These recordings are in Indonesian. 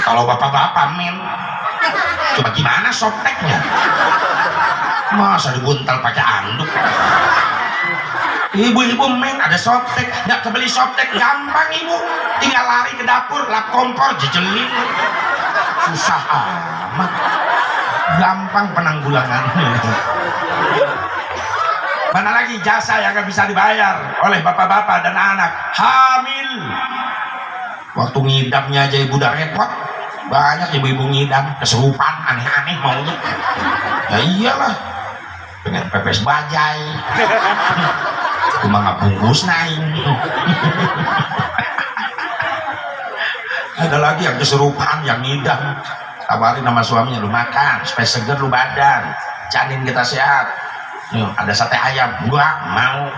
Kalau bapak-bapak men, coba gimana softteknya? Masa dibuntal pakai anduk? Ibu-ibu men ada softtek, nggak kebeli softtek gampang ibu, tinggal lari ke dapur, lap kompor, jejelin, susah amat, gampang penanggulangannya. Mana lagi jasa yang nggak bisa dibayar oleh bapak-bapak dan anak hamil. Waktu ngidamnya aja ibu udah repot, banyak ibu-ibu ngidam kesurupan aneh-aneh maunya. Ya iyalah, pengen pepes bajai, cuma nggak bungkus naik. Ada lagi yang kesurupan, yang ngidam, kabarin sama suaminya, lu makan supaya seger lu badan, janin kita sehat. Nih, ada sate ayam, gua mau.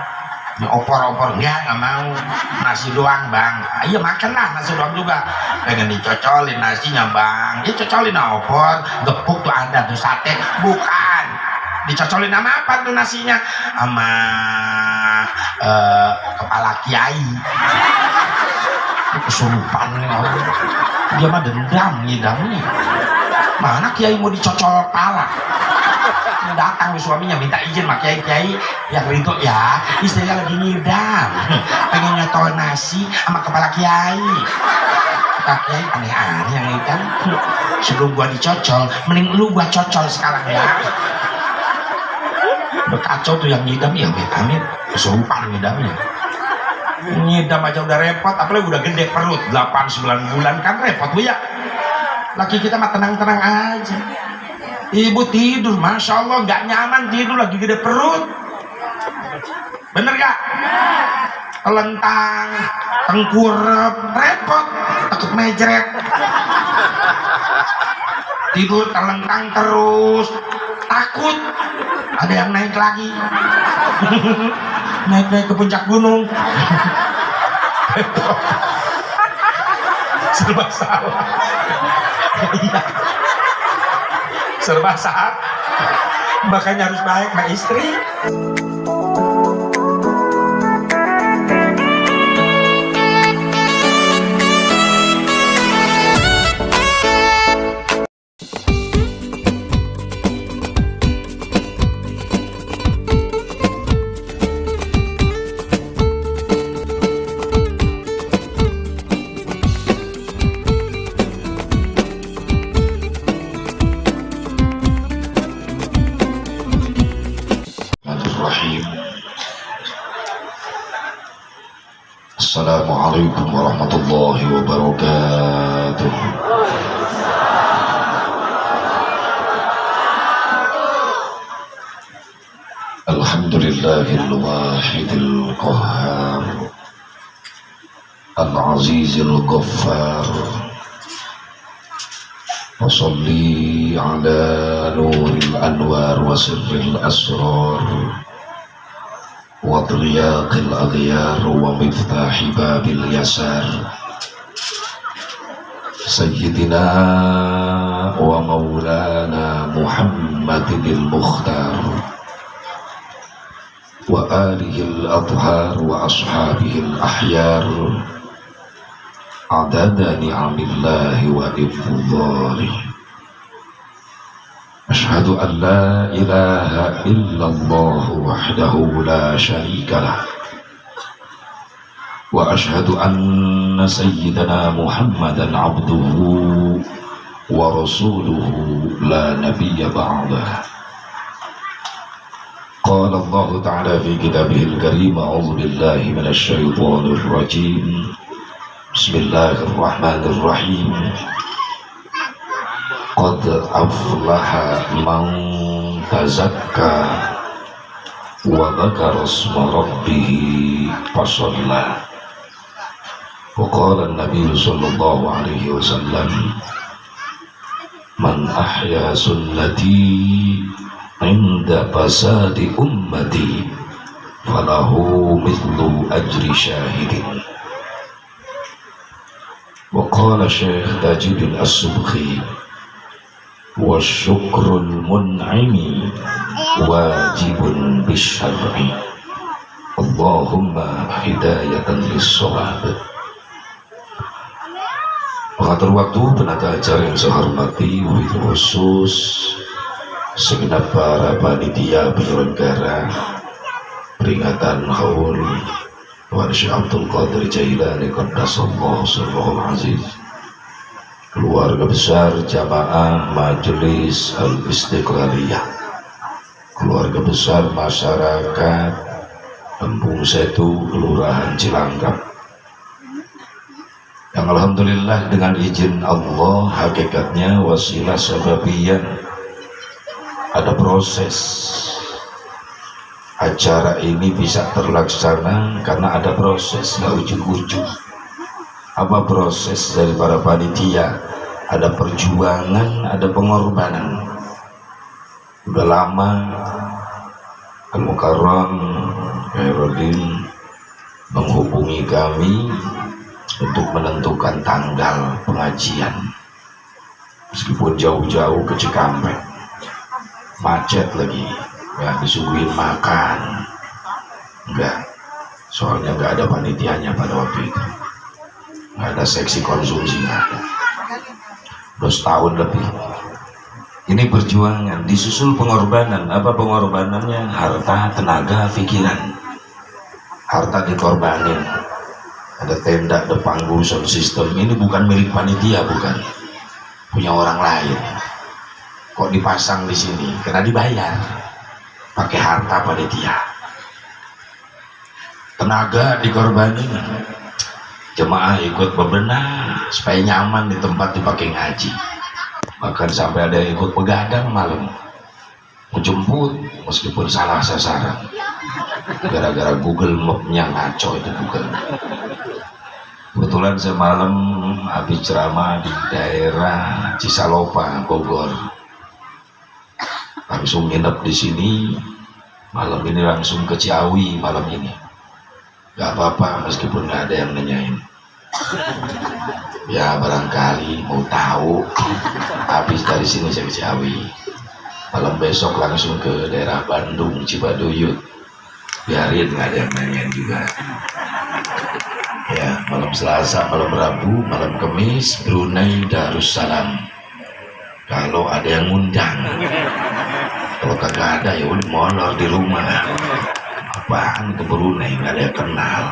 Ini opor-opor, nggak mau. Nasi doang bang, iya makanlah nasi doang juga. Pengen dicocolin nasinya bang, dia cocolin opor, gepuk tuh ada tuh sate, bukan. Dicocolin sama apa tuh nasinya? Sama kepala kiai. Kesurupan nih orang. Dia mah dendam ngidamnya. Mana kiai mau dicocol kepala? Datang suaminya minta izin sama kiai yang rindu ya, istrinya lagi ngidam, pengen nyotol nasi sama kepala kiai. Kata kiai aneh-aneh yang ngidam. Sebelum gua dicocol, mending lu gua cocol sekarang ya. Udah kacau tuh yang ngidam ya, amit kesurupan ngidamnya. Ngidam aja udah repot, apalagi udah gede perut 8-9 bulan kan repot bu ya. Laki kita mah tenang-tenang aja. Ibu tidur, masya Allah nggak nyaman tidur lagi gede perut, bener gak? Telentang, tengkurap, repot, takut mejret. Tidur telentang terus, takut ada yang naik lagi, naik ke puncak gunung. Serba salah. Iya. Serba salah, makanya harus baik sama istri. Assalamualaikum warahmatullahi wabarakatuh. Alhamdulillahil wahidil qahhar, al-azizil ghaffar. Wa sholli ala nuril anwar wa sirril asrar وضياق الأغيار ومفتاح باب اليسار سيدنا ومولانا محمد المختار وآله الأطهار وأصحابه الأحيار عدد نعم الله وإفضاله. أشهد أن لا إله إلا الله وحده لا شريك له وأشهد أن سيدنا محمدا عبده ورسوله لا نبي بعده. قال الله تعالى في كتابه الكريم أعوذ بالله من الشيطان الرجيم بسم الله الرحمن الرحيم قد أفلح من تزكى وذكر اسم ربه فصلى. وقال النبي صلى الله عليه وسلم من أحيا سنتي عند فساد أمتي فله مثل أجر شاهد. وقال الشيخ تاج الدين السبخي والشكر المنعم واجب بالشرع اللهم هداية للصواب. Pengatur waktu, penata acara yang saya hormati, wabil khusus segenap para panitia penyelenggara peringatan haul Syekh Abdul Qadir Jailani Qaddasallahu sirrahul aziz, keluarga besar jamaah Majelis Al-Istiqlaliyah, keluarga besar masyarakat Kampung Setu, Kelurahan Cilangkap, yang alhamdulillah dengan izin Allah hakikatnya wasilah sababiyah ada proses acara ini bisa terlaksana karena ada proses, nggak ujug-ujug. Apa proses dari para panitia? Ada perjuangan, ada pengorbanan. Udah lama Al-Mukarram Khairuddin menghubungi kami untuk menentukan tanggal pengajian, meskipun jauh-jauh ke Cikampek, macet lagi, nggak disuguhin makan, enggak, soalnya nggak ada panitianya pada waktu itu, nggak ada seksi konsumsi, nggak ada. Udah setahun lebih ini perjuangan, disusul pengorbanan. Apa pengorbanannya? Harta, tenaga, pikiran. Harta dikorbanin. Ada tenda, ada panggung, sound system. Ini bukan milik panitia, bukan, punya orang lain. Kok dipasang di sini? Karena dibayar pakai harta panitia. Tenaga dikorbanin, jemaah ikut bebenah supaya nyaman di tempat dipakai ngaji. Bahkan sampai ada yang ikut begadang malam, menjemput meskipun salah sasaran, gara-gara Google Map-nya ngaco itu Google. Kebetulan saya malam habis ceramah di daerah Cisalopa, Bogor, langsung nginep di sini. Malam ini langsung ke Ciawi malam ini. Gak apa-apa meskipun gak ada yang nanyain. Ya barangkali mau tahu, habis dari sini saya ke Ciawi. Malam besok langsung ke daerah Bandung, Cibaduyut. Biarin gak ada yang nanyain juga. Ya, malam Selasa, malam Rabu, malam Kamis, Brunei Darussalam. Kalau ada yang ngundang, kalau kagak ada ya udah molor di rumah. Apaan ke Brunei, nggak ada yang kenal,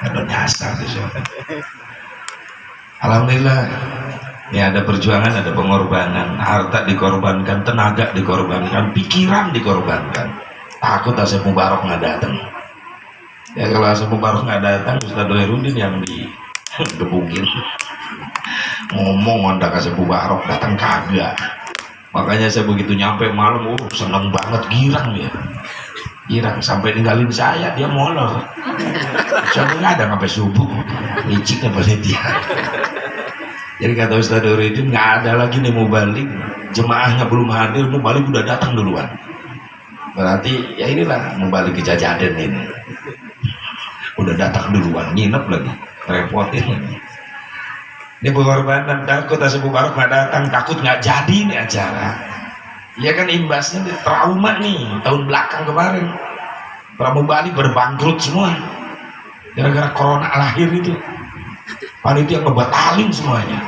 ada nyasar di sana. Alhamdulillah, ini ada perjuangan, ada pengorbanan, harta dikorbankan, tenaga dikorbankan, pikiran dikorbankan. Takut Asep Mubarak nggak datang. Ya kalau Asep Mubarak nggak datang, Ustaz Doherudin yang digebukin. Ngomong ngondak Asep Mubarak datang kagak. Makanya saya begitu nyampe malam, seneng banget, girang ya. Girang sampai ninggalin saya, dia molor. Saya nggak ada sampai subuh, liciknya panitia. Jadi kata Ustaz Doherudin, nggak ada lagi nih mau balik, jemaahnya belum hadir, mau balik udah datang duluan. Berarti ya inilah mau balik ke Jajaden ini. Udah datang duluan, nginep lagi, repotin lagi. Ini pengorbanan, takut Asep Mubarak nggak datang, takut nggak jadi nih acara. Ya kan imbasnya trauma nih tahun belakang kemarin. Pramubali berbangkrut semua gara-gara corona lahir itu. Panitia ngebatalin semuanya.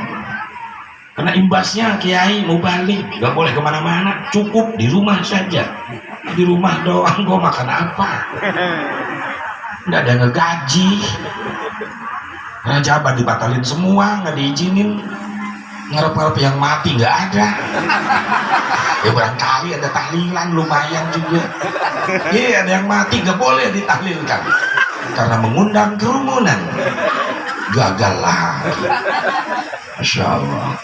Karena imbasnya Kiai mau balik, nggak boleh kemana-mana, cukup di rumah saja. Di rumah doang, gua makan apa? Nggak ada ngegaji. Jabat dibatalin semua, nggak diizinin. Ngarep-ngarep yang mati nggak ada. Ya barangkali ada tahlilan lumayan juga. Iya, ada yang mati nggak boleh ditahlilkan karena mengundang kerumunan. Gagal lagi. Masya Allah.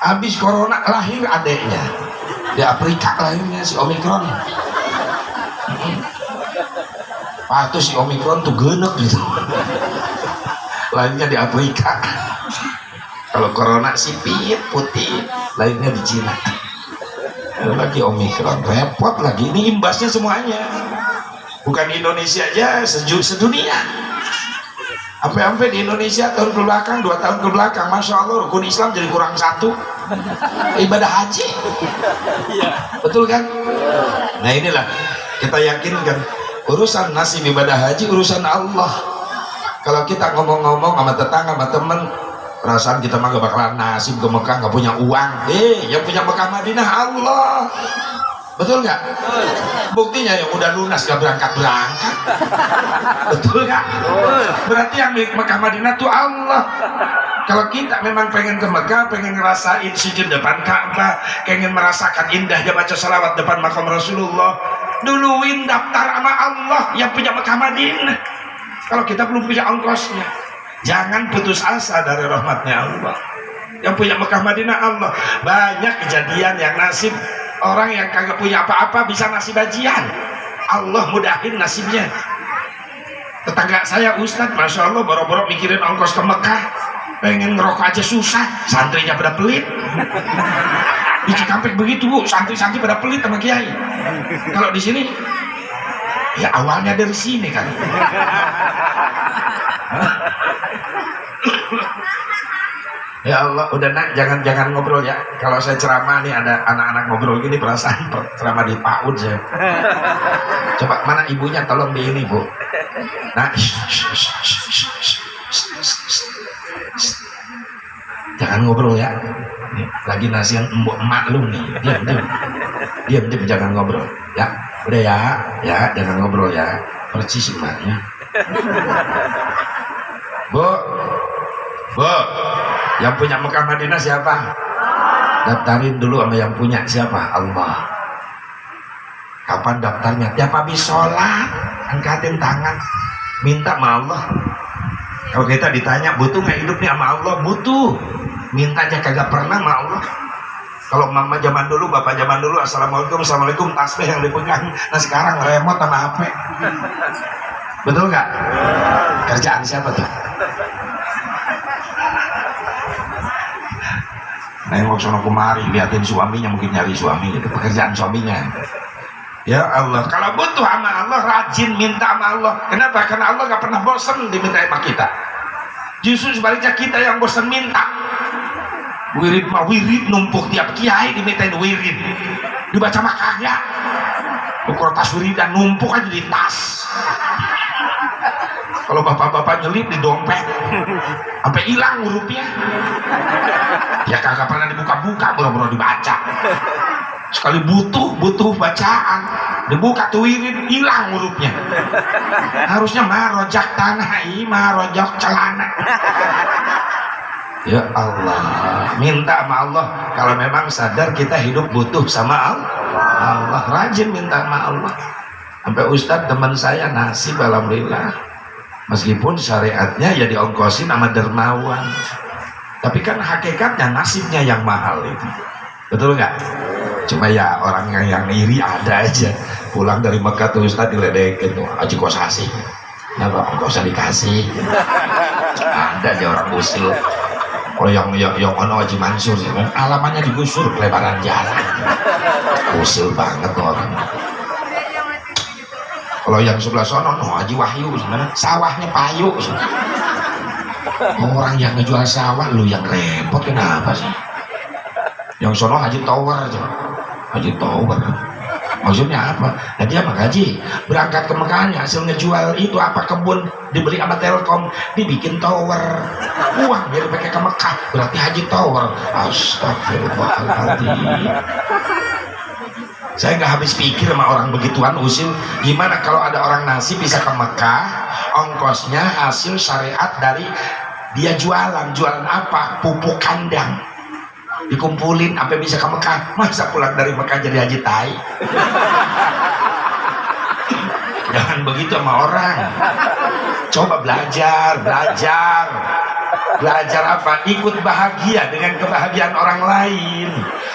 Habis corona lahir adeknya di Afrika, lahirnya si Omikron. Patuh si Omikron tuh genep gitu. Lahirnya di Afrika. Kalau corona sipit putih, lahirnya di Cina. Lagi Omikron, repot lagi. Ini imbasnya semuanya, bukan di Indonesia aja, sedunia. Sampai di Indonesia tahun ke belakang, 2 tahun ke belakang, Masya Allah rukun Islam jadi kurang 1. Ibadah haji, betul kan? Nah inilah kita yakinkan, urusan nasib ibadah haji urusan Allah. Kalau kita ngomong-ngomong sama tetangga, sama temen, perasaan kita mah gak bakalan nasib ke Mekah, gak punya uang. Yang punya Mekah Madinah Allah. Betul nggak? Buktinya yang udah lunas gak berangkat. Betul nggak? Berarti yang milik Mekah Madinah tuh Allah. Kalau kita memang pengen ke Mekah, pengen ngerasain sujud depan Ka'bah, pengen merasakan indahnya baca salawat depan makam Rasulullah, duluin daftar sama Allah yang punya Mekah Madinah. Kalau kita belum punya ongkosnya, jangan putus asa dari rahmatnya Allah. Yang punya Mekah Madinah Allah. Banyak kejadian yang nasib orang yang kagak punya apa-apa bisa nasib bajian. Allah mudahin nasibnya. Tetangga saya Ustadz, Masya Allah, boro-boro mikirin ongkos ke Mekah, pengen ngerokok aja susah, santrinya pada pelit. Di Cikampek begitu Bu, santri-santri pada pelit sama kiai. Kalau di sini, ya awalnya dari sini kan. Ya Allah, udah nak, jangan ngobrol ya. Kalau saya ceramah nih ada anak-anak ngobrol gini, perasaan ceramah di PAUD saya. Coba mana ibunya, tolong di ini Bu. Nah, jangan ngobrol ya. Nih, lagi nasihan emak lu nih. Diam, jangan ngobrol. Ya, udah ya, jangan ngobrol ya. Percis emaknya. Bu, yang punya Mekah Madinah siapa? Daftarin dulu sama yang punya siapa? Allah. Kapan daftarnya? Tiap habis sholat, angkatin tangan, minta sama Allah. Kalau kita ditanya butuh nggak hidup nih sama Allah, butuh. Minta aja kagak pernah sama Allah. Kalau mama zaman dulu, bapak zaman dulu, assalamualaikum, tasbih yang dipegang. Nah sekarang remote sama HP. Betul nggak? Kerjaan siapa tuh? Nengok sono kemari, liatin suaminya, mungkin nyari suami, itu pekerjaan suaminya. Ya Allah, kalau butuh sama Allah, rajin minta sama Allah. Kenapa? Karena Allah gak pernah bosan diminta sama kita. Justru sebaliknya kita yang bosan minta. Wirid mah wirid, numpuk tiap kiai dimintain wirid, dibaca mah kagak. Ukur tas wiridan numpuk aja di tas. Kalau bapak-bapak nyelip di dompet sampai hilang hurufnya, ya kagak pernah dibuka-buka, boro-boro dibaca. Sekali butuh bacaan, dibuka tuh wirid, hilang hurufnya. Harusnya marojak tanah, marojak celana. Ya Allah, minta sama Allah. Kalau memang sadar kita hidup butuh sama Allah, rajin minta sama Allah. Sampai Ustadz teman saya nasib alhamdulillah, meskipun syariatnya ya diongkosin sama dermawan, tapi kan hakikatnya nasibnya yang mahal itu. Betul nggak? Cuma ya orang yang iri ada aja, pulang dari Mekah tuh Ustadz diledekin tuh Haji Kosasi, kenapa nggak usah dikasih? Ada aja orang usil. Kalau yang ono Haji Mansur sih, alamannya digusur kelebaran jalan, usil banget tuh orang. Kalau yang sebelah sono, Haji Wahyu sebenarnya sawahnya payu. Orang yang ngejual sawah, lu yang repot kenapa sih? Yang sono Haji Tower, Haji Tower. Maksudnya apa? Nah dia mah gaji berangkat ke Mekahnya, hasil ngejual itu apa, kebun dibeli sama Telkom, dibikin tower, uang biar pakai ke Mekah, berarti Haji Tower. Astagfirullahaladzim. Saya nggak habis pikir sama orang begituan usil. Gimana kalau ada orang nasib bisa ke Mekah, ongkosnya hasil syariat dari dia jualan apa? Pupuk kandang, dikumpulin sampai bisa ke Mekah. Masa pulang dari Mekah jadi haji tai? Jangan begitu sama orang. Coba belajar apa? Ikut bahagia dengan kebahagiaan orang lain.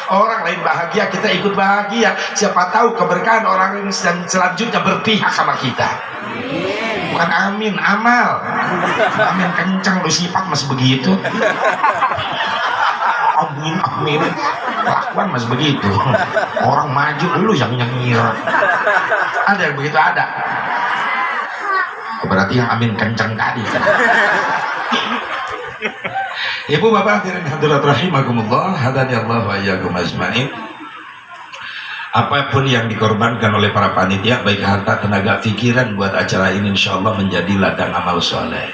Orang lain bahagia, kita ikut bahagia. Siapa tahu keberkahan orang ini selanjutnya berpihak sama kita. Bukan amin, amal. Amin kenceng, lu sifat masih begitu. Amin. Kelakuan masih begitu. Orang maju, lu yang nyengir. Ada yang begitu, ada. Berarti yang amin kenceng tadi. Ibu bapak hadirin hadirat rahimakumullah, hadani Allah wa iyyakum ajmain. Apapun yang dikorbankan oleh para panitia, baik harta, tenaga, pikiran buat acara ini, insyaallah menjadi ladang amal soleh,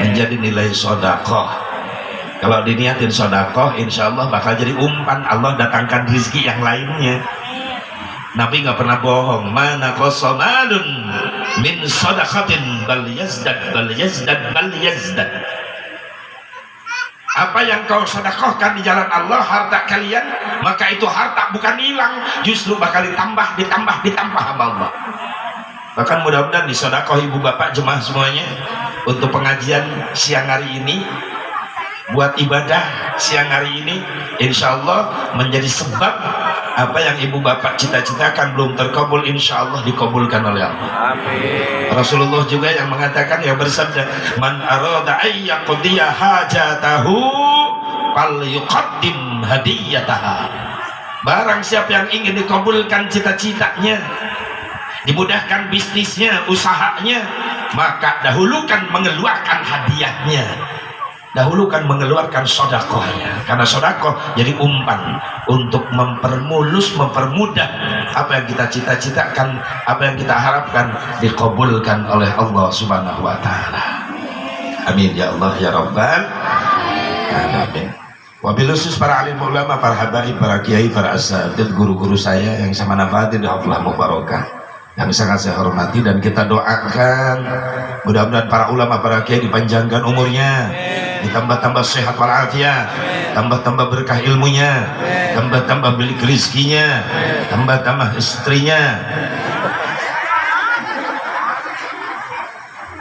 menjadi nilai sedekah. Kalau diniatin sodakoh, insya Allah bakal jadi umpan. Allah datangkan rezeki yang lainnya. Nabi nggak pernah bohong. Mana qasamalun min sodakatin bal yazdad bal yazdad bal yazdad. Apa yang kau sedekahkan di jalan Allah, harta kalian, maka itu harta bukan hilang, justru bakal ditambah sama Allah. Bahkan mudah-mudahan disedekah ibu bapak jemaah semuanya untuk pengajian siang hari ini, buat ibadah siang hari ini, insya Allah menjadi sebab apa yang ibu bapak cita-citakan belum terkabul, insya Allah dikabulkan oleh Allah. Amin. Rasulullah juga yang mengatakan, yang bersabda, man arada ayyaqdiya hajatahu fal yuqaddim hadiyataha. Barang siapa yang ingin dikabulkan cita-citanya, dimudahkan bisnisnya, usahanya, maka dahulukan mengeluarkan hadiahnya, dahulukan mengeluarkan sodakohnya, karena sodakoh jadi umpan untuk mempermudah apa yang kita cita-citakan, apa yang kita harapkan dikabulkan oleh Allah Subhanahu wa Ta'ala. Amin ya Allah ya Rabbal alamin. Wabil khusus para alim ulama, para habaib, para kiai, para asatidz, guru-guru saya yang sama nafatin haflah mubarakah yang sangat saya hormati, dan kita doakan mudah-mudahan para ulama, para kiai dipanjangkan umurnya, ditambah-tambah sehat walafiat, tambah-tambah berkah ilmunya, tambah-tambah beli rezekinya, tambah-tambah istrinya.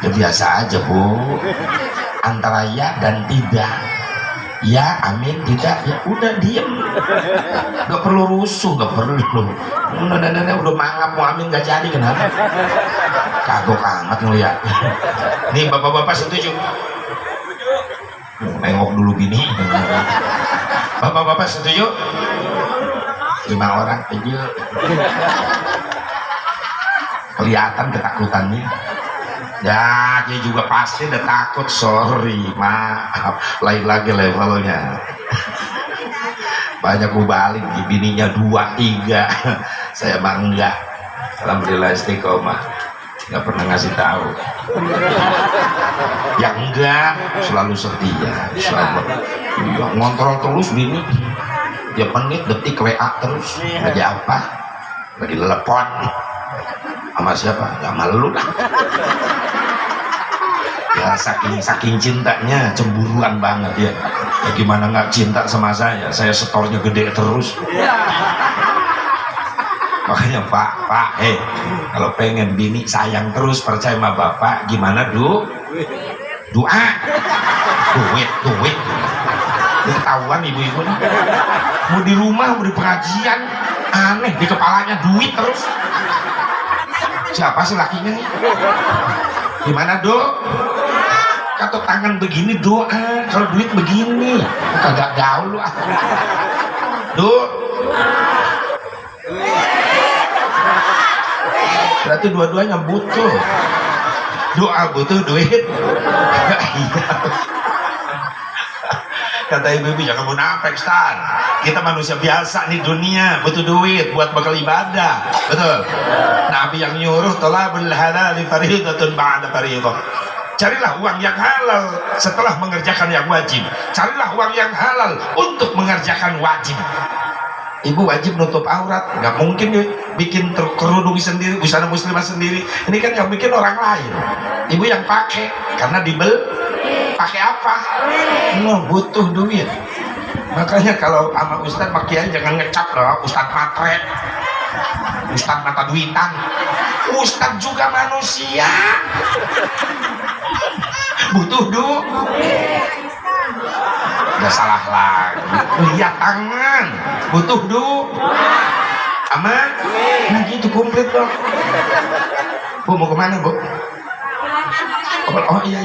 Ya biasa aja Bu, antara ya dan tidak. Ya amin, tidak ya udah diem, nggak perlu rusuh, nggak perlu. Udah mangap mau amin nggak jadi, kenapa? Kagok amat ngeliat. Nih bapak-bapak setuju? Nengok dulu gini. Bapak-bapak setuju? 5 orang setuju. Kelihatan ketakutannya. Ya, dia juga pasti udah takut, sorry, maaf, lain lagi levelnya. Banyak balik, bininya 2, 3, saya bangga, alhamdulillah istiqomah, nggak pernah ngasih tahu. Yang enggak selalu setia, insyaallah. Ngontrol terus bini, tiap menit detik WA terus, lagi apa, lagi telepon sama siapa, nggak malu lah. Ya saking cintanya, cemburuan banget ya. Ya gimana nggak cinta sama saya setornya gede terus. Makanya Pak, kalau pengen bini sayang terus, percaya sama bapak, gimana doa, duit. Ini ketahuan ibu-ibu nih, mau di rumah, mau di pengajian, aneh di kepalanya duit terus. Siapa sih lakinya nih? Gimana kata tangan begini doa, kalau duit begini kagak gaul lu ah. Berarti dua-duanya butuh doa, butuh duit. Kata ibu-ibu jangan munafik, Stan. Kita manusia biasa nih dunia, butuh duit buat bakal ibadah. Betul. Nabi yang nyuruh thalabul halal fariidatun ba'da fariidah. Carilah uang yang halal setelah mengerjakan yang wajib. Carilah uang yang halal untuk mengerjakan wajib. Ibu wajib nutup aurat, nggak mungkin bikin kerudung sendiri, busana muslimah sendiri. Ini kan yang bikin orang lain. Ibu yang pakai, karena pakai apa? Butuh duit. Makanya kalau sama Ustadz Makiai jangan ngecap loh, Ustadz matre, Ustadz mata duitan. Ustadz juga manusia, butuh duit. Udah salah lagi. Lihat tangan, butuh aman. Nah gitu komplit dong. Bu mau kemana Bu? Oh iya.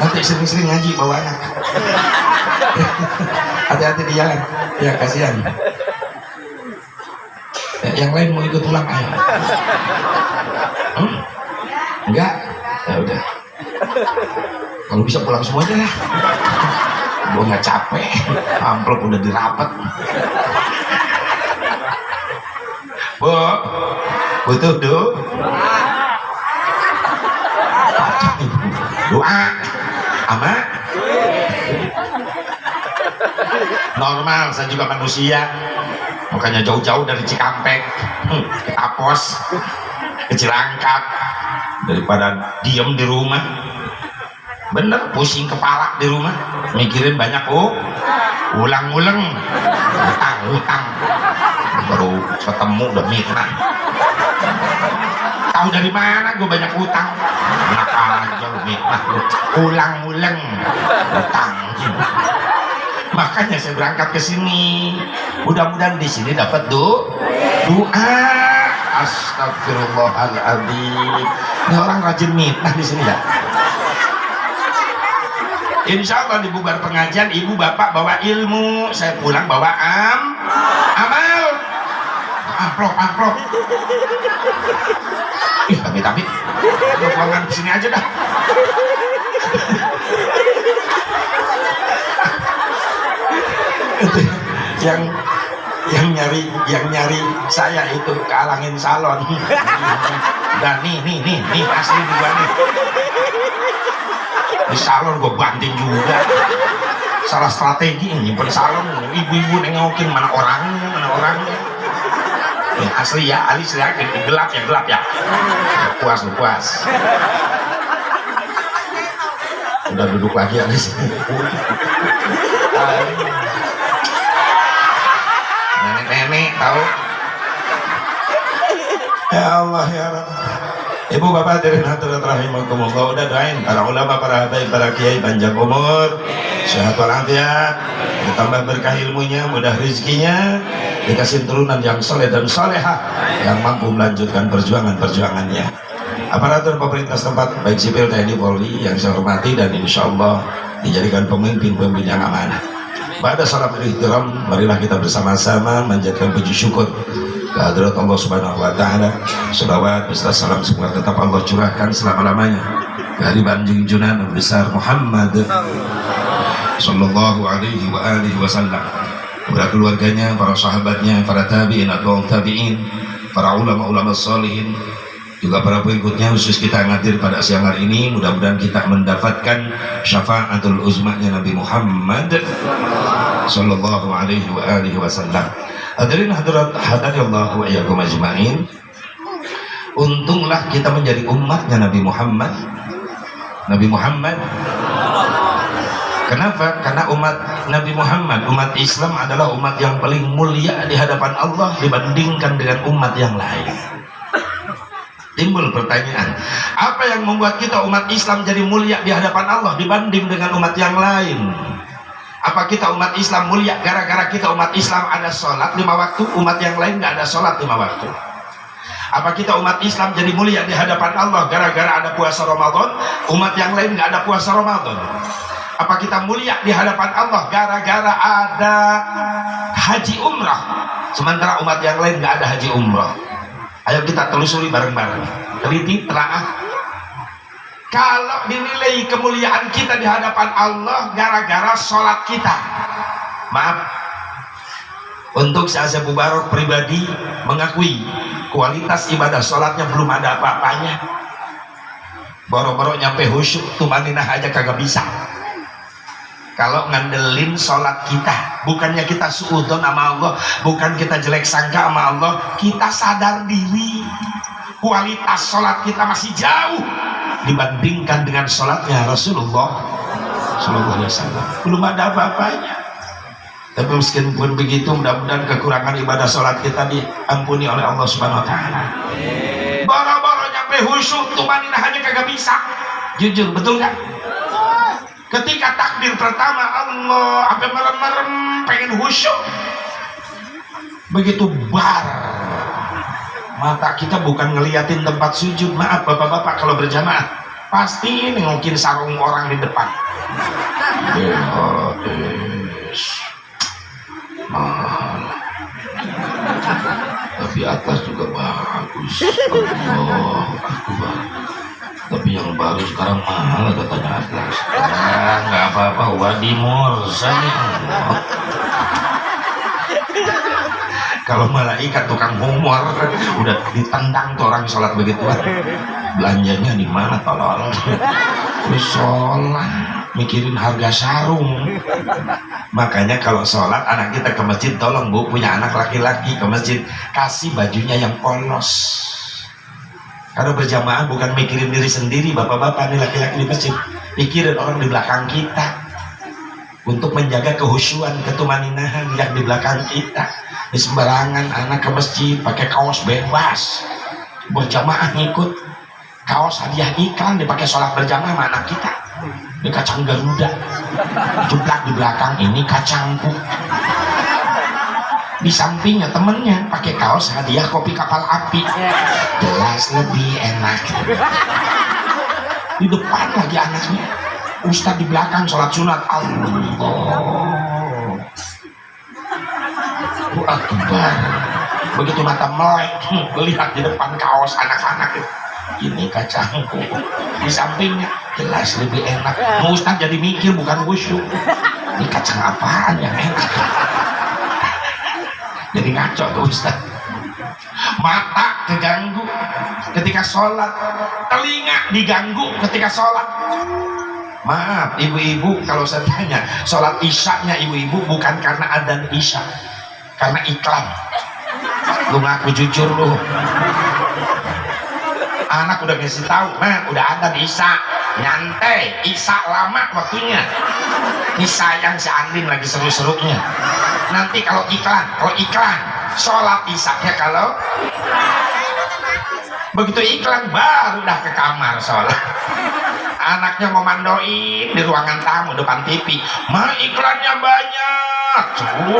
Nanti sering-sering ngaji bawa anak. Hati-hati di jalan. Ya kasihan. Yang lain mau ikut pulang ayo. Enggak? Ya udah. Kalau bisa pulang semua aja lah. Gue nggak capek. Amplop udah dirapat. Bu, butuh doa. Ama? Normal, saya juga manusia. Makanya jauh-jauh dari Cikampek ke Tapos, ke Cilangkap, daripada diem di rumah. Bener, pusing kepala di rumah, mikirin banyak ulang-ulang, utang baru ketemu udah mikir. Tahu dari mana gue banyak utang? Enak aja lu mikir, ulang-ulang utang. Makanya saya berangkat ke sini. Mudah-mudahan di sini dapat doa. Astagfirullahaladzim. Ini orang rajin mitnah di sini ya. Insya Allah di bubar pengajian ibu bapak bawa ilmu, saya pulang bawa amal, amplop. Tapi pulangan kesini aja dah. Itu yang nyari saya itu kealangin salon. Dan nih asli juga nih. Di salon gue banting juga. Salah strategi nyimpen salon, ibu-ibu nengokin mana orangnya. Asli ya, gelap ya. Puas. Udah duduk lagi Alis. Nenek tahu. Ya Allah ya Rabb. Ibu bapak dari hadirat rahimakumullah, udah doain para ulama, para habaib, para kiai panjang umur, sehat walafiat, ditambah berkah ilmunya, mudah rezekinya, dikasih turunan yang soleh dan solehah yang mampu melanjutkan perjuangannya. Aparatur pemerintah setempat baik sipil, TNI, Polri yang saya hormati dan insya Allah dijadikan pemimpin yang amanah. Pada salam ihtiram, marilah kita bersama-sama menjadikan puji syukur kehadirat Allah Subhanahu wa taala. Shalawat beserta salam semoga tetap Allah curahkan selama-lamanya dari Banjing Junan besar Muhammad sallallahu alaihi wa alihi wasallam, kepada keluarganya, para sahabatnya, para tabi'in atau tabi'in, para ulama-ulama salihin, juga para pengikutnya, khusus kita yang hadir pada siang hari ini. Mudah-mudahan kita mendapatkan syafaatul uzmahnya Nabi Muhammad sallallahu alaihi wa alihi wasallam. Hadirin hadirat hadanillah wa iyyakum ajmain. Untunglah kita menjadi umatnya Nabi Muhammad. Kenapa? Karena umat Nabi Muhammad, umat Islam adalah umat yang paling mulia di hadapan Allah dibandingkan dengan umat yang lain. Timbul pertanyaan, apa yang membuat kita umat Islam jadi mulia di hadapan Allah dibanding dengan umat yang lain? Apa kita umat Islam mulia gara-gara kita umat Islam ada sholat 5 waktu, umat yang lain nggak ada sholat 5 waktu? Apa kita umat Islam jadi mulia di hadapan Allah gara-gara ada puasa Ramadan, umat yang lain nggak ada puasa Ramadan? Apa kita mulia di hadapan Allah gara-gara ada haji umrah, sementara umat yang lain nggak ada haji umrah? Ayo kita telusuri bareng-bareng, teliti, telaah. Kalau dinilai kemuliaan kita di hadapan Allah gara-gara sholat kita, maaf, untuk saya Mubarak pribadi mengakui kualitas ibadah sholatnya belum ada apa-apanya. Boro-boro nyampe khusyuk tumaninah aja kagak bisa. Kalau ngandelin sholat kita, bukannya kita suudzon sama Allah, bukan kita jelek sangka sama Allah, kita sadar diri kualitas sholat kita masih jauh dibandingkan dengan sholatnya Rasulullah SAW. Belum ada apa-apanya. Tapi meskipun begitu, mudah-mudahan kekurangan ibadah sholat kita diampuni oleh Allah Subhanahu Wa Taala. Boro-boro nyampe khusyuk tumaninah aja kagak bisa. Jujur, betul nggak? Ketika takbir pertama Allah sampai merem-merem pengen khusyuk, begitu bar mata kita bukan ngeliatin tempat sujud. Maaf bapak-bapak, kalau berjamaah pasti nengokin sarung orang di depan. Tapi atas juga bagus. Allah Akbar. Tapi yang baru sekarang mahal katanya atlas. Nggak apa-apa, wadi morsan. Kalau malaikat tukang humor udah ditendang tuh orang sholat begitu, belanjanya di mana tolol? Sholat mikirin harga sarung. Makanya kalau sholat anak kita ke masjid, tolong Bu, punya anak laki-laki ke masjid, kasih bajunya yang polos. Karena berjamaah bukan mikirin diri sendiri, bapak-bapak nih laki-laki di masjid, pikirin orang di belakang kita, untuk menjaga kehusyuan, ketumaninahan yang di belakang kita. Di sembarangan anak ke masjid pakai kaos bebas, berjamaah ngikut, kaos hadiah iklan dipakai sholat berjamaah sama anak kita. Ini kacang Garuda, jeblak di belakang, ini kacangku. Di sampingnya temennya pakai kaos hadiah kopi kapal api, jelas lebih enak. Di depan lagi anaknya, ustadz di belakang sholat sunat. Allahu Akbar. Begitu mata melek, lihat di depan kaos anak-anak, ini kacangku. Di sampingnya jelas lebih enak. Ustadz jadi mikir, bukan khusyuk, ini kacang apaan yang enak. Jadi ngaco tuh Ustaz. Mata keganggu ketika sholat, telinga diganggu ketika sholat. Maaf ibu-ibu, kalau saya tanya, sholat isyaknya ibu-ibu bukan karena adzan isya, karena iklan. Lu ngaku jujur lu. Anak udah ngasih tahu, nah udah adzan isya, nyantai, isya lama waktunya. Ini sayang si Andin lagi seru-serunya. Nanti kalau iklan sholat isyaknya kalau begitu iklan baru dah ke kamar sholat. Anaknya ngomandoin di ruangan tamu depan TV, mah iklannya banyak.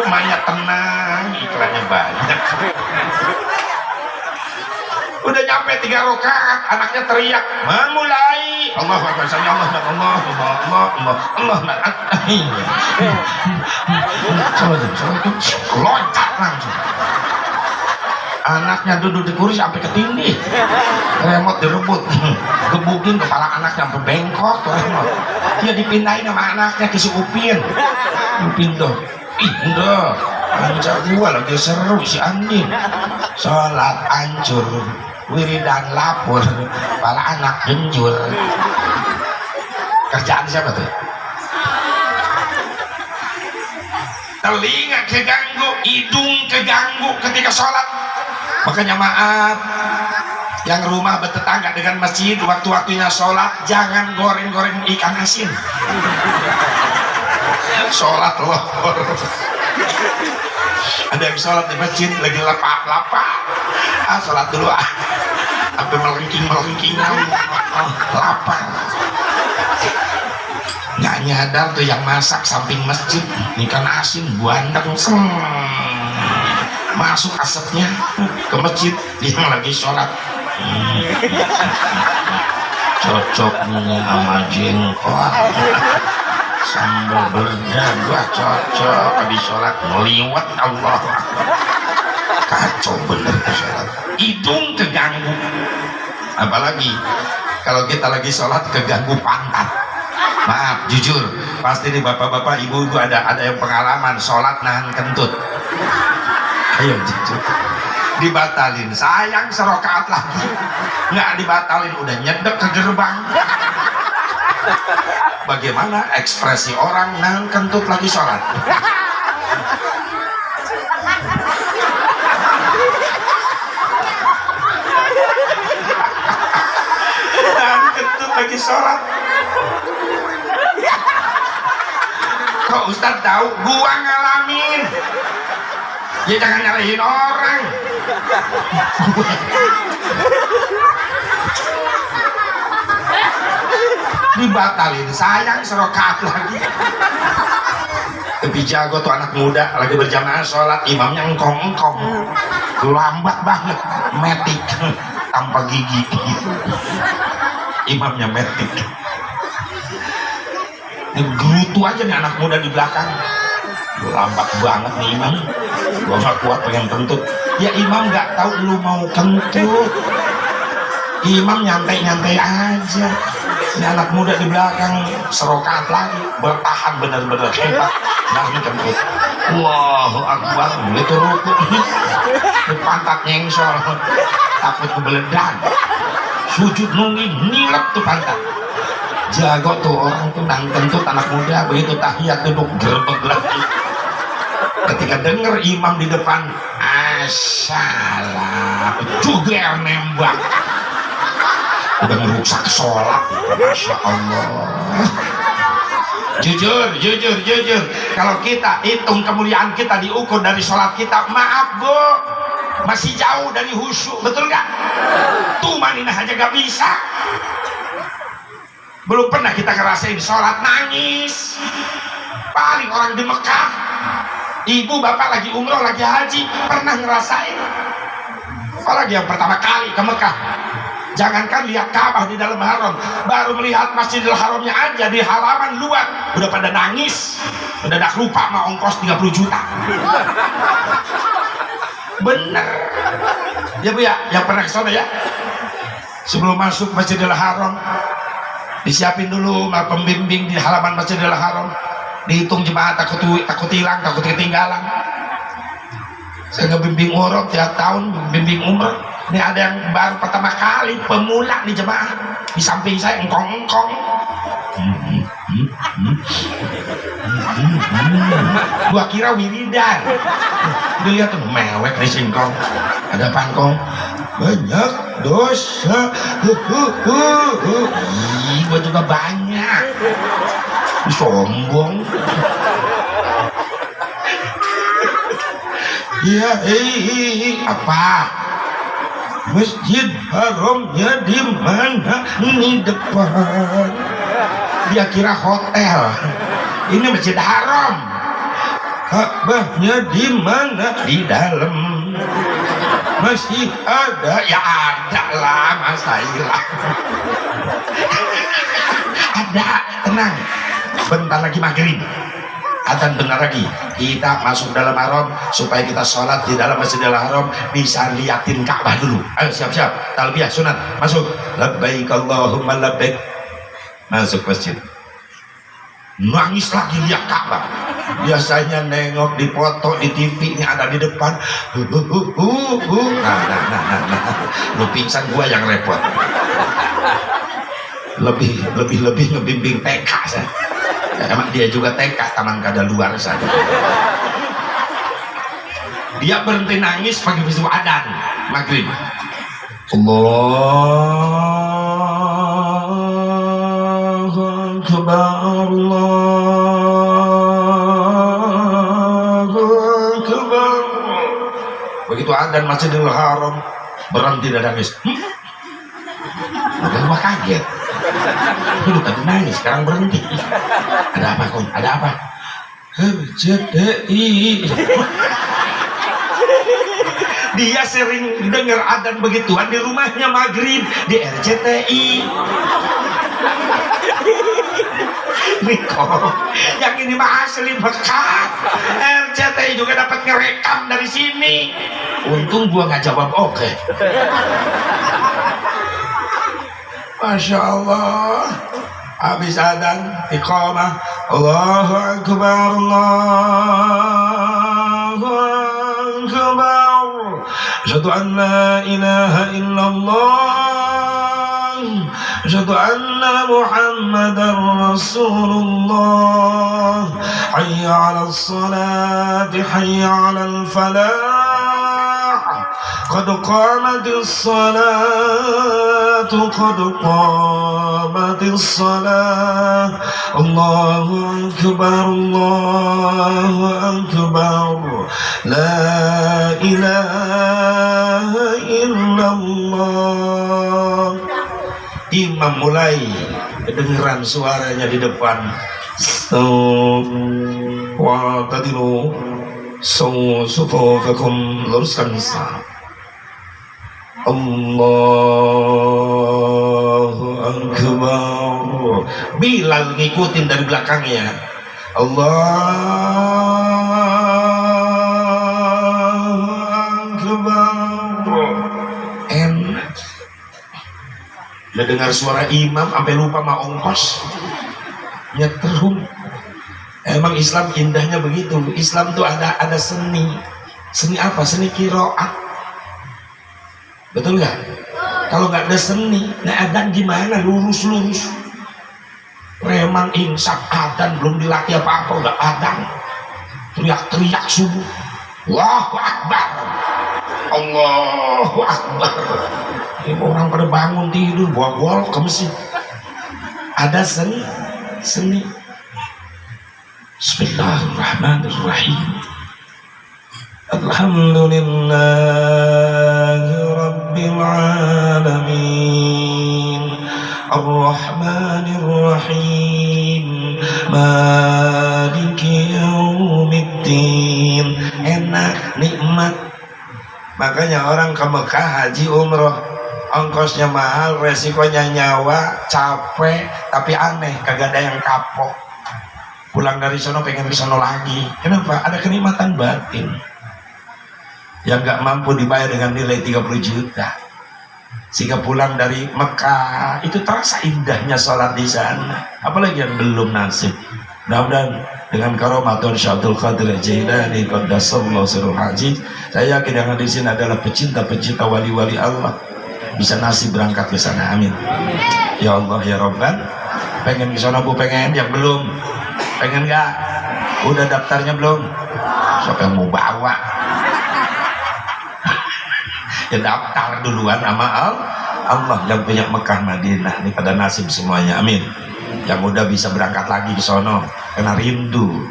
Maya tenang, iklannya banyak. Udah nyampe 3 rakaat, anaknya teriak, memulai Allahu Akbar, Allah loncat langsung. Anaknya duduk di kursi sampai ketindih, remote direbut, gebukin kepala anaknya sampai bengkok tuh remote. Dia dipindahin sama anaknya ke si Upin. Upin tuh, udah ancur gua lagi seru si Andin, sholat hancur, wiridan lapor, kepala anak genjur. Kerjaan siapa tuh? Telinga keganggu, hidung keganggu ketika sholat. Makanya maaf, yang rumah bertetangga dengan masjid, waktu-waktunya sholat jangan goreng-goreng ikan asin. Sholat loh. Ada yang sholat di masjid lagi lapak-lapak, sholat dulu sampai melengking lapar. Nggak nyadar tuh yang masak samping masjid ikan asin buandeng, masuk asapnya ke masjid, dia lagi sholat. Cocoknya sama jengkol sambal berdagang, cocok habis sholat meliwat. Allah kacau bener tuh sholat. Hidung keganggu, apalagi kalau kita lagi sholat keganggu pantat. Maaf jujur, pasti nih bapak-bapak ibu-ibu ada yang pengalaman sholat nahan kentut. Ayo jujur, dibatalin, sayang serokaat lagi, nggak dibatalin udah nyedek ke gerbang. Bagaimana ekspresi orang nahan kentut lagi sholat? Nahan kentut lagi sholat. Kok Ustadz tahu? Gua ngalamin. Ya jangan nyalahin orang. Dibatalin, sayang serokaat lagi. Tapi jago tuh anak muda lagi berjamaah sholat, imamnya engkong-engkong, lambat banget, metik tanpa gigi. Imamnya metik. Gerutu aja nih anak muda di belakang, lambat banget nih imam. Gua gak kuat pengen kentut. Ya imam gak tahu lu mau kentut, imam nyantai-nyantai aja. Ini anak muda di belakang serokaat lagi, bertahan bener-bener hebat. Nah ini kentut, Allahu Akbar, itu rukuk di pantat nyengsol, takut kebeledan. Sujud nungging, nilep tuh pantat. Jago tuh orang tuh nang kentut anak muda, begitu tahiyat duduk gerbek lagi. Ketika denger imam di depan, assalam, juga nembak. Udah merusak sholat, masya Allah. Jujur. Kalau kita hitung kemuliaan kita diukur dari sholat kita, maaf bu, masih jauh dari khusyuk, betul nggak? Tumaninah aja nggak bisa. Belum pernah kita ngerasain sholat nangis. Paling orang di Mekah, ibu bapak lagi umroh lagi haji pernah ngerasain. Apalagi yang pertama kali ke Mekah, jangankan lihat Ka'bah di dalam haram, baru melihat Masjidil Haramnya aja di halaman luar udah pada nangis, udah dak lupa sama ongkos 30 juta. Bener ya bu ya, yang pernah kesana ya, sebelum masuk Masjidil Haram disiapin dulu sama pembimbing di halaman Masjidil Haram, dihitung jemaah, takut hilang, takut ketinggalan. Saya ngebimbing umroh tiap tahun, bimbing umroh. Ini ada yang baru pertama kali pemula nih jemaah, di samping saya engkong. Gua kira wiridan. Dilihat tuh mewek di singkong. Ada pangkong. Banyak dosa. Ih, gua juga banyak. Sombong. Ya, apa? Masjid Haramnya di mana? Ini depan. Dia kira hotel. Ini Masjid Haram. Ka'bahnya di mana? Di dalam. Masih ada? Ya ada lah, masa hilang. Ada, tenang. Bentar lagi maghrib. Adzan bentar lagi kita masuk dalam haram, supaya kita sholat di dalam Masjidil Haram bisa liatin Ka'bah dulu. Ayo siap-siap, talbiyah sunat, masuk. Labbaik Allahumma labbaik. Masuk masjid, nangis lagi lihat Ka'bah. Biasanya nengok di foto di TV, ini ada di depan. Nah, lu pingsan, gua yang repot. Lebih ngebimbing TK saya. Emang dia juga TK, taman kada luar saja. Dia berhenti nangis pagi besok adzan maghrib. Allahu Akbar, Allahu Akbar. Begitu adzan Masjidil Haram, berhenti dan nangis. Udah gua kaget. Dulu tadi nangis, sekarang berhenti. Ada apa Kom? Ada apa? RCTI. Dia sering dengar adzan begituan di rumahnya maghrib di RCTI. Niko, yang ini mah asli Mekah. RCTI juga dapat ngerekam dari sini. Untung gua nggak jawab oke. Masya Allah. Habis adzan iqamah, Allahu Akbar, Allahu Akbar, asyhadu an la ilaha illallah, asyhadu anna Muhammadar Rasulullah, hayya 'alas salati, hayya 'alal falah, qad qamatis salatu, qad qamatis salat, Allahu Akbar, Allahu Akbar, la ilaha illallah. Imam mulai kedengeran suaranya di depan. Wa tadilu sufufakum, luruskan saf. Allahu Akbar. Bilal ngikutin dari belakangnya. Allahu Akbar. Enak. Dia dengar suara imam sampai lupa sama ongkos. Nyetrum. Emang Islam indahnya begitu. Islam tuh ada seni. Seni apa? Seni qiraat. Betul nggak? Kalau nggak ada seni, nah adzan gimana? Lurus. preman insaf adzan belum dilatih apa-apa udah adzan, teriak-teriak subuh, Allahu Akbar, Allahu Akbar. Ini orang pada bangun tidur bawa golf ke masjid. Ada seni. Bismillahirrahmanirrahim. Alhamdulillahi Rabbil Alamin, Ar-Rahmanir Rahim, Maliki Yaumiddin. Enak, nikmat. Makanya orang ke Mekah haji umroh, ongkosnya mahal, resikonya nyawa, capek, tapi aneh, kagak ada yang kapok. Pulang dari sono pengen ke sono lagi. Kenapa? Ada kenikmatan batin yang gak mampu dibayar dengan nilai 30 juta. Sehingga pulang dari Mekah itu terasa indahnya sholat di sana. Apalagi yang belum nasib. Mudah-mudahan dengan karomatul Syaikhul Qadir Jailani qaddasallahu sirruhu haji, saya yakin yang di sini adalah pecinta-pecinta wali-wali Allah, bisa nasib berangkat ke sana. Amin. Ya Allah ya Rabban. Pengen ke sana Bu? Pengen? Yang belum? Pengen gak? Udah daftarnya belum? Siapa yang mau bawa? Ya daftar duluan sama Allah yang punya Mekah Madinah. Ini pada nasib semuanya. Amin. Yang udah bisa berangkat lagi ke sono karena rindu.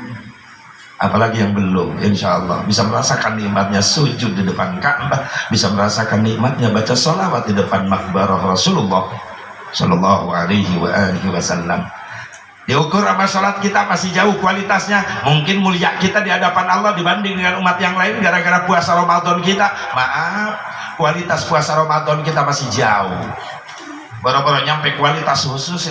Apalagi yang belum, insya Allah bisa merasakan nikmatnya sujud di depan Ka'bah, bisa merasakan nikmatnya baca sholawat di depan makbarah Rasulullah Shallallahu Alaihi Wasallam. Diukur sama sholat kita masih jauh kualitasnya. Mungkin mulia kita di hadapan Allah dibanding dengan umat yang lain gara-gara puasa Ramadan kita. Maaf, kualitas puasa Ramadan kita masih jauh. Baru-baru nyampe kualitas khusus,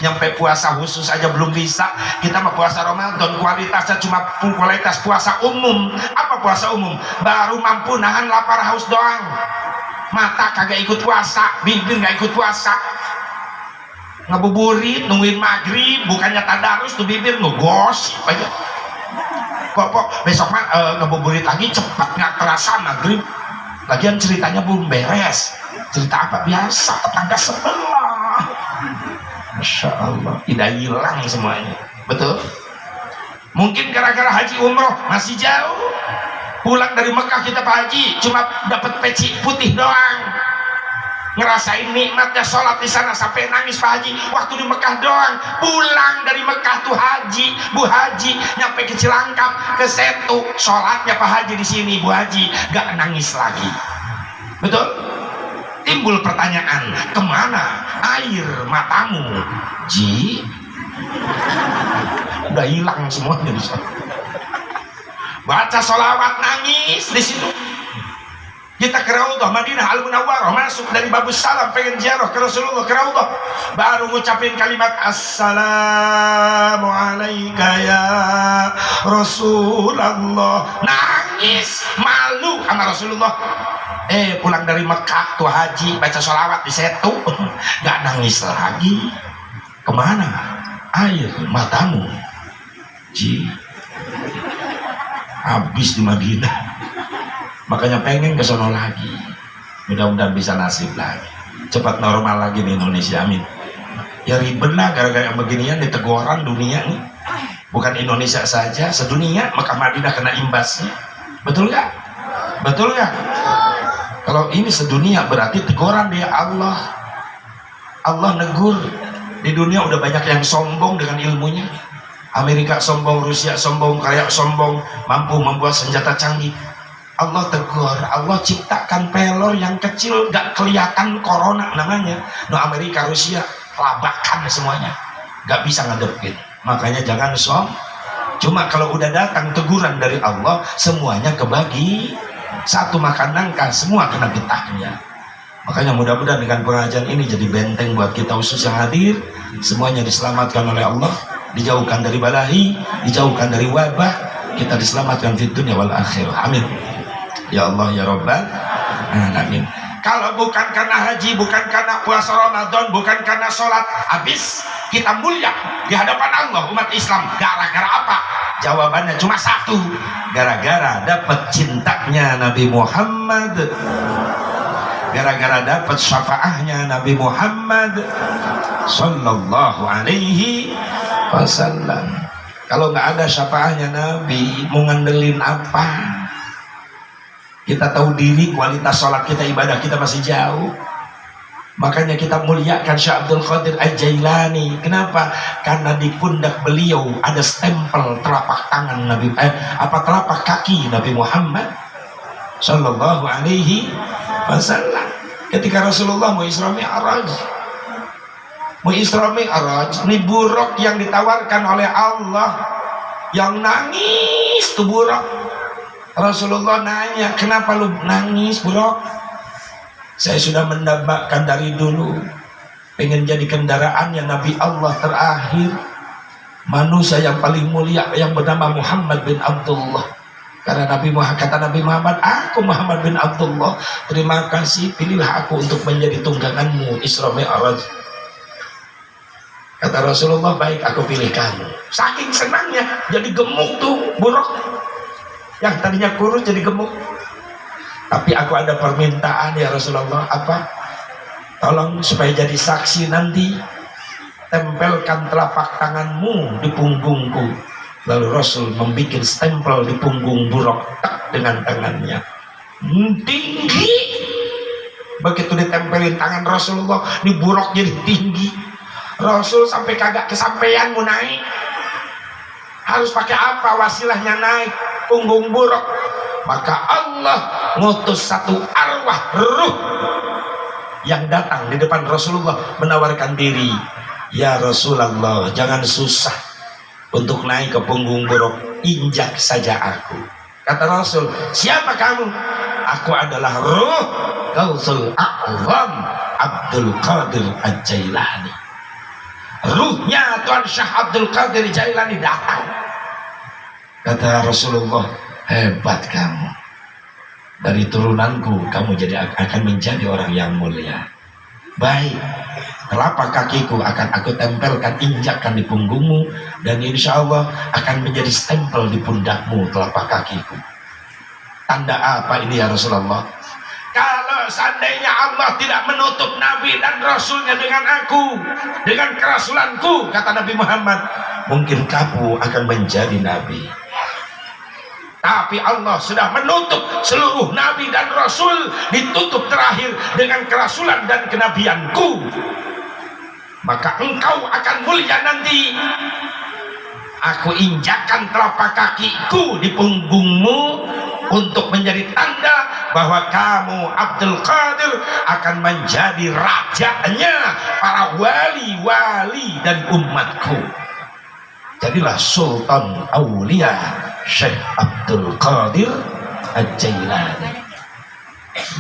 nyampe puasa khusus aja belum bisa. Kita mah puasa Ramadan kualitasnya cuma kualitas puasa umum. Apa puasa umum? Baru mampu nahan lapar haus doang. Mata kagak ikut puasa, bibir gak ikut puasa. Ngebuburit nungguin maghrib, bukannya tadarus tuh bibir ngegosip aja. Kok besok mah ngebuburit lagi cepat nggak terasa maghrib. Lagian ceritanya belum beres. Cerita apa? Biasa tetangga sebelah. Masya Allah, tidak hilang semuanya. Betul? Mungkin gara-gara haji umroh masih jauh. Pulang dari Mekah kita Pak Haji cuma dapat peci putih doang. Ngerasain nikmatnya sholat di sana sampai nangis Pak Haji waktu di Mekah doang. Pulang dari Mekah tuh Haji, Bu Haji nyampe ke Cilangkap, ke Setu, sholatnya Pak Haji di sini Bu Haji gak nangis lagi. Betul? Timbul pertanyaan, kemana air matamu Ji? Udah hilang semuanya di sana. Baca sholawat nangis di situ. Kita ke Raudhah Madinah Al Munawwarah, masuk dari Babus Salam pengen ziarah ke Rasulullah ke Raudhah, baru ngucapin kalimat Assalamu alayka ya Rasulullah, nangis malu sama Rasulullah. Pulang dari Mekah tuh haji baca sholawat di Setu gak nangis lagi. Kemana air matamu Ji? Habis di Madinah. Makanya pengen ke sono lagi. Mudah-mudahan bisa nasib lagi. Cepat normal lagi di Indonesia, amin. Ya ribet lah gara-gara yang beginian diteguran dunia nih. Bukan Indonesia saja, sedunia. Mekah Madinah kena imbasnya. Betul gak? Betul gak? Kalau ini sedunia berarti teguran dia Allah. Allah negur. Di dunia udah banyak yang sombong dengan ilmunya. Amerika sombong, Rusia sombong, kayak sombong, mampu membuat senjata canggih. Allah tegur, Allah ciptakan pelor yang kecil gak kelihatan corona namanya. No Amerika, Rusia labakan semuanya, gak bisa ngadepin. Makanya jangan cuma kalau udah datang teguran dari Allah semuanya kebagi. Satu makan nangka semua kena getahnya. Makanya mudah-mudahan dengan pengajian ini jadi benteng buat kita khusus yang hadir. Semuanya diselamatkan oleh Allah, dijauhkan dari balahi, dijauhkan dari wabah, kita diselamatkan di dunia wal akhirah. Amin. Ya Allah ya Rabbal Alamin. Kalau bukan karena haji, bukan karena puasa Ramadan, bukan karena sholat, habis kita mulia di hadapan Allah umat Islam. Gara-gara apa? Jawabannya cuma satu, gara-gara dapat cintanya Nabi Muhammad. gara-gara dapat syafaahnya Nabi Muhammad sallallahu alaihi wasallam. Kalau nggak ada syafaahnya Nabi, mau ngandelin apa? Kita tahu diri, kualitas sholat kita, ibadah kita masih jauh. Makanya kita muliakan Syekh Abdul Qadir Al-Jailani. Kenapa? Karena di pundak beliau ada stempel telapak tangan Nabi, telapak kaki Nabi Muhammad sallallahu alaihi wasallam. Ketika Rasulullah mau Isra Mi'raj, ini buruk yang ditawarkan oleh Allah, yang nangis tuh buruk. Rasulullah nanya, kenapa lu nangis buruk? Saya sudah mendambakan dari dulu pengen jadi kendaraannya Nabi Allah terakhir, manusia yang paling mulia yang bernama Muhammad bin Abdullah. Karena kata Nabi Muhammad, aku Muhammad bin Abdullah, terima kasih, pilihlah aku untuk menjadi tungganganmu Isra Mi'raj. Kata Rasulullah, baik, aku pilih kamu. Saking senangnya jadi gemuk tuh buruk, yang tadinya kurus jadi gemuk. Tapi aku ada permintaan ya Rasulullah. Apa? Tolong supaya jadi saksi nanti, tempelkan telapak tanganmu di punggungku. Lalu Rasul membuat stempel di punggung buruk dengan tangannya tinggi. Begitu ditempelin tangan Rasulullah, ini buruk jadi tinggi. Rasul sampai kagak kesampaian mau naik. Harus pakai apa wasilahnya naik punggung buruk? Maka Allah ngutus satu arwah ruh yang datang di depan Rasulullah menawarkan diri. Ya Rasulullah, jangan susah untuk naik ke punggung buruk, injak saja aku. Kata Rasul, siapa kamu? Aku adalah ruh Gausul A'zam Abdul Qadir Al-Jailani. Ruhnya Tuan Syekh Abdul Qadir Jailani datang. Kata Rasulullah, hebat kamu, dari turunanku kamu akan menjadi orang yang mulia. Baik, telapak kakiku akan aku tempelkan, injakkan di punggungmu, dan insya Allah akan menjadi stempel di pundakmu telapak kakiku. Tanda apa ini ya Rasulullah? Kalau seandainya Allah tidak menutup Nabi dan Rasulnya dengan aku, dengan kerasulanku, kata Nabi Muhammad, mungkin kamu akan menjadi Nabi. Tapi Allah sudah menutup seluruh Nabi dan Rasul, ditutup terakhir dengan kerasulan dan kenabianku. Maka engkau akan mulia nanti. Aku injakkan telapak kakiku di punggungmu untuk menjadi tanda bahwa kamu Abdul Qadir akan menjadi rajanya para wali-wali dan umatku. Jadilah Sultan Aulia Syekh Abdul Qadir Al-Jailani.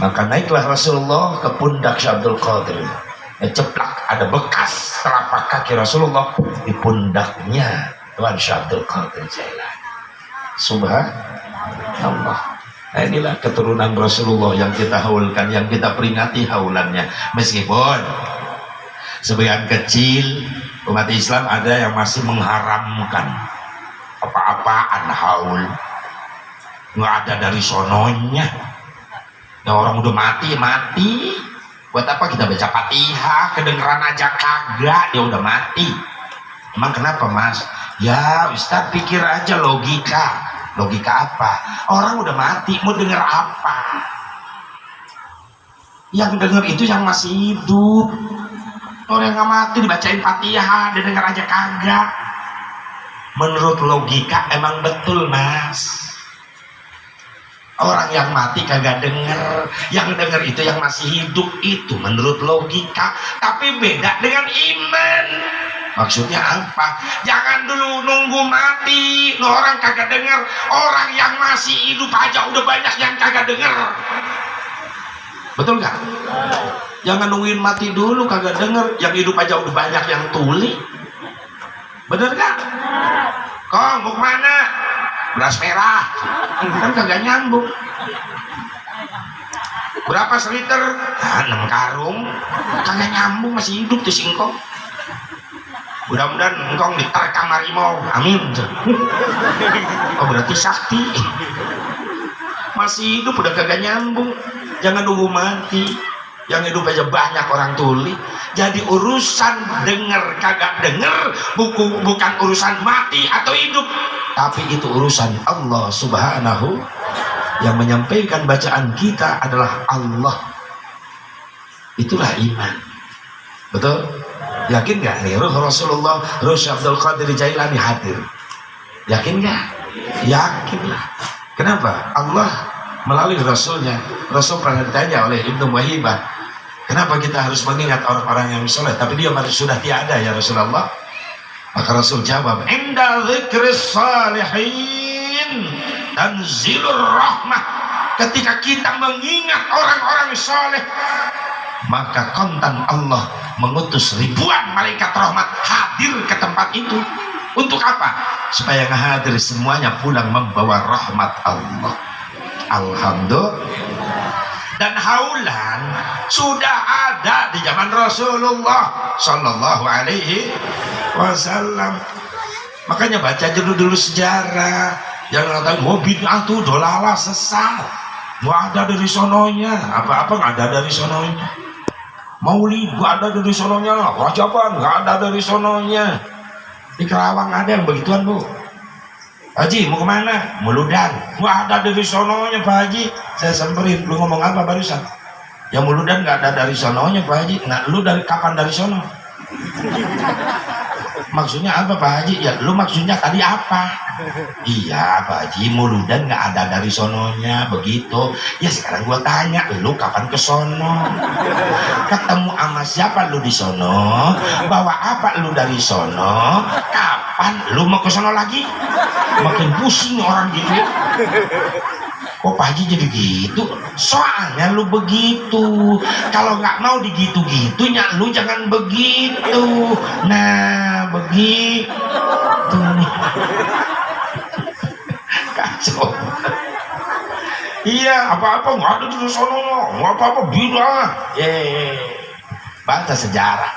Maka naiklah Rasulullah ke pundak Syekh Abdul Qadir. Ceplak, ada bekas telapak kaki Rasulullah di pundaknya Tuan Syekh Abdul Qadir Jailani. Subhanallah. Nah, inilah keturunan Rasulullah yang kita haulkan, yang kita peringati haulannya. Meskipun sebagian kecil umat Islam ada yang masih mengharamkan apa-apaan haul, nggak ada dari sononya. Ya orang udah mati, buat apa kita baca Fatihah, kedengeran aja kagak, dia udah mati. Emang kenapa mas? Ya Ustaz, pikir aja logika apa? Orang udah mati, mau denger apa? Yang denger itu yang masih hidup. Orang yang nggak mati dibacain Fatihah, dia denger aja kagak. Menurut logika emang betul mas, orang yang mati kagak denger, yang denger itu yang masih hidup, itu menurut logika. Tapi beda dengan iman. Maksudnya apa? Jangan dulu nunggu mati, orang kagak denger. Orang yang masih hidup aja udah banyak yang kagak denger. Betul gak? Jangan nungguin mati dulu kagak denger, yang hidup aja udah banyak yang tuli. Bener gak? Kong, mau kemana? Beras merah. Kan kagak nyambung. Berapa seliter? 6 karung. Kagak nyambung, masih hidup tuh singkong. Mudah-mudahan engkong diterkam harimau. Amin. Oh berarti sakti. Masih hidup udah kagak nyambung. Jangan nunggu mati. yang hidup aja banyak orang tuli. Jadi urusan denger kagak denger bukan urusan mati atau hidup, tapi itu urusan Allah Subhanahu. Yang menyampaikan bacaan kita adalah Allah. Itulah iman. Betul? Yakin nggak nih ruh Rasulullah, ruh Syekh Abdul Qadir Jailani hadir? Yakin nggak? Yakinlah. Kenapa? Allah melalui Rasulnya. Rasul pernah ditanya oleh Ibnu Wahibah, kenapa kita harus mengingat orang-orang yang soleh tapi dia sudah tiada ya Rasulullah? Maka Rasul jawab, inda dzikris salihin tanzilur rahmah. Ketika kita mengingat orang-orang soleh, maka kontan Allah mengutus ribuan malaikat rahmat hadir ke tempat itu. Untuk apa? Supaya hadir semuanya pulang membawa rahmat Allah. Alhamdulillah. Dan haulan sudah ada di zaman Rasulullah Sallallahu Alaihi Wasallam. Makanya baca dulu sejarah. Jangan tahu mau bid'ah tuh dolalah sesat. Nggak ada dari sononya. Apa-apa nggak ada dari sononya. Maulid nggak ada dari sononya. Wajaban nggak ada dari sononya. Di Kerawang ada yang begituan, Bu. Haji mau kemana? Muludan. Wah, ada dari sononya Pak Haji. Saya samperin, lu ngomong apa barusan? Ya Muludan nggak ada dari sononya Pak Haji. Nah, lu dari kapan dari sono? Maksudnya apa Pak Haji? Ya lu maksudnya tadi apa? Iya Pak Haji, Muludan nggak ada dari sononya. Begitu. Ya sekarang gua tanya, lu kapan ke sono? Ketemu sama siapa lu di sono? Bawa apa lu dari sono? Kapan lu mau ke sono lagi? Makin pusing orang gitu ya. Kok Pak Haji jadi gitu? Soalnya lu begitu. Kalau nggak mau digitu-gitunya, lu jangan begitu. Nah, begitu nih. Kacau. Iya, apa-apa nggak ada di sono, nggak apa-apa bilang. Baca sejarah.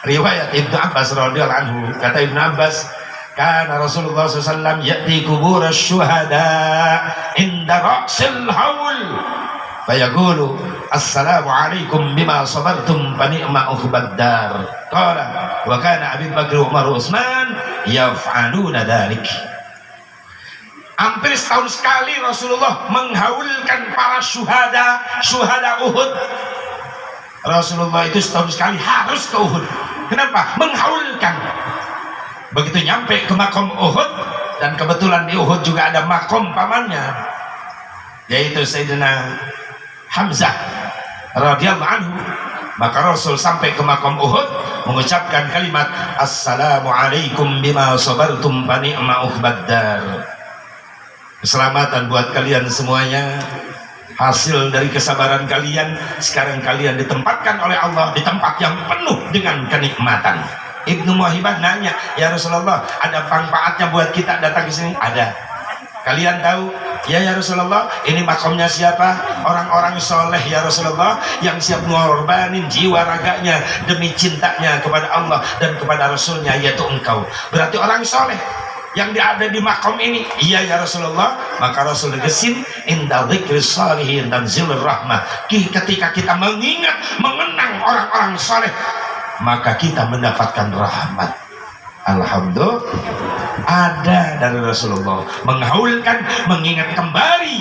Riwayat Ibnu Abbas radhiyallahu anhu, kata Ibnu Abbas, karena Rasulullah SAW ya'ti kubur syuhada inda ra'sil haul fayaqulu assalamu alaikum bima sabartum fa ni'ma ukhbad dar. Qala wa kana Abu Bakar Umar Utsman yaf'aluna dzalik. Hampir setahun sekali Rasulullah menghaulkan para syuhada Uhud. Rasulullah itu setahun sekali harus ke Uhud. Kenapa? Menghaulkan. Begitu nyampe ke makom Uhud, dan kebetulan di Uhud juga ada makom pamannya, yaitu Sayyidina Hamzah radhiyallahu anhu. Maka Rasul sampai ke makom Uhud mengucapkan kalimat assalamualaikum bima sabartum fa ni'ma ukhbad dar. Keselamatan buat kalian semuanya, hasil dari kesabaran kalian. Sekarang kalian ditempatkan oleh Allah di tempat yang penuh dengan kenikmatan. Ibnu Wahibah nanya, ya Rasulullah, ada manfaatnya buat kita datang ke sini? Ada. Kalian tahu? Ya Rasulullah, ini makamnya siapa? Orang-orang soleh ya Rasulullah, yang siap mengorbanin jiwa raganya demi cintanya kepada Allah dan kepada Rasulnya, yaitu engkau. Berarti orang soleh yang ada di makam ini. Iya ya Rasulullah. Maka Rasul gesin, inda dzikris salihin tanzilur rahmah. Ketika kita mengenang orang-orang soleh, maka kita mendapatkan rahmat. Alhamdulillah, ada dari Rasulullah menghaulkan, mengingat kembali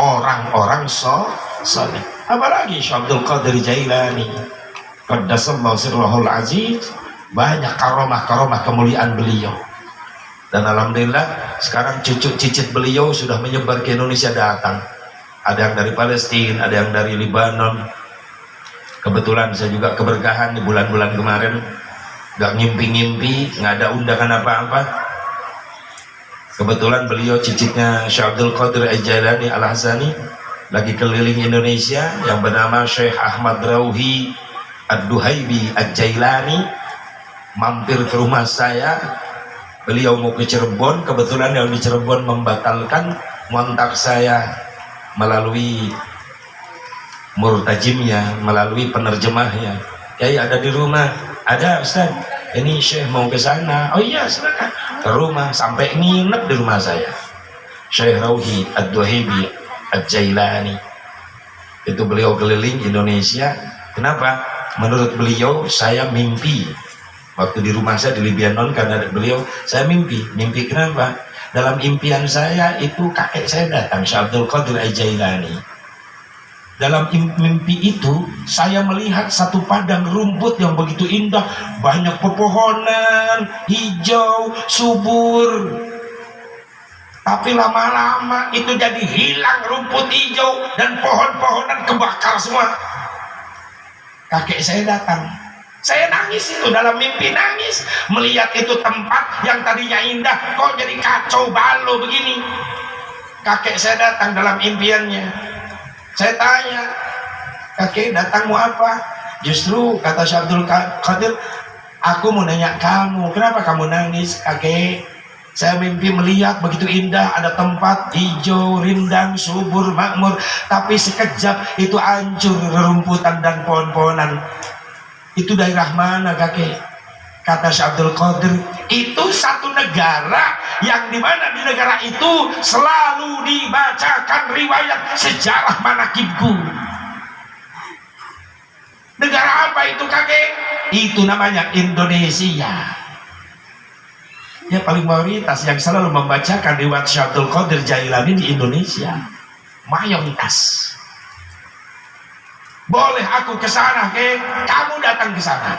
orang-orang soleh. Apalagi Syekh Abdul Qadir Jailani qaddasallahu sirrahul aziz, banyak karomah kemuliaan beliau. Dan alhamdulillah sekarang cucu cicit beliau sudah menyebar ke Indonesia datang. Ada yang dari Palestina, ada yang dari Libanon. Kebetulan saya juga keberkahan di bulan-bulan kemarin, gak ngimpi-ngimpi, nggak ada undangan apa-apa. Kebetulan beliau cicitnya Syekh Abdul Qadir Jailani Al-Hasani lagi keliling Indonesia, yang bernama Syekh Ahmad Rauhi Ad-Duhaibi Ad-Jailani, mampir ke rumah saya. Beliau mau ke Cirebon, kebetulan yang di Cirebon membatalkan, ngontak saya melalui murtajimnya, melalui penerjemahnya. Kiai ada di rumah? Ada Ustaz. Ini Syekh mau ke sana. Oh iya silakan. Ke rumah, sampai nginep di rumah saya. Syekh Rauhi Ad-Duhaibi Ad-Jailani. Itu beliau keliling Indonesia. Kenapa? Menurut beliau, saya mimpi waktu di rumah saya di Libanon, karena beliau, saya mimpi kenapa? Dalam impian saya itu kakek saya datang, Syekh Abdul Qadir Al-Jailani. Dalam mimpi itu saya melihat satu padang rumput yang begitu indah, banyak pepohonan, hijau, subur. Tapi lama-lama itu jadi hilang rumput hijau dan pohon-pohonan kebakar semua. Kakek saya datang, saya nangis itu dalam mimpi, nangis melihat itu tempat yang tadinya indah kok jadi kacau balau begini. Kakek saya datang dalam impiannya. Saya tanya, kakek datang mau apa? Justru kata Syekh Abdul Qadir, aku mau nanya kamu, kenapa kamu nangis kakek? Saya mimpi melihat begitu indah, ada tempat hijau, rindang, subur, makmur, tapi sekejap itu hancur rerumputan dan pohon-pohonan. Itu daerah mana kakek? Kata Syekh Abdul Qadir, itu satu negara yang dimana di negara itu selalu dibacakan riwayat sejarah manakibku. Negara apa itu kakek? Itu namanya Indonesia. Ya, paling mayoritas yang selalu membacakan riwayat Syekh Abdul Qadir Jailani di Indonesia, mayoritas. Boleh aku ke sana, kamu datang ke sana.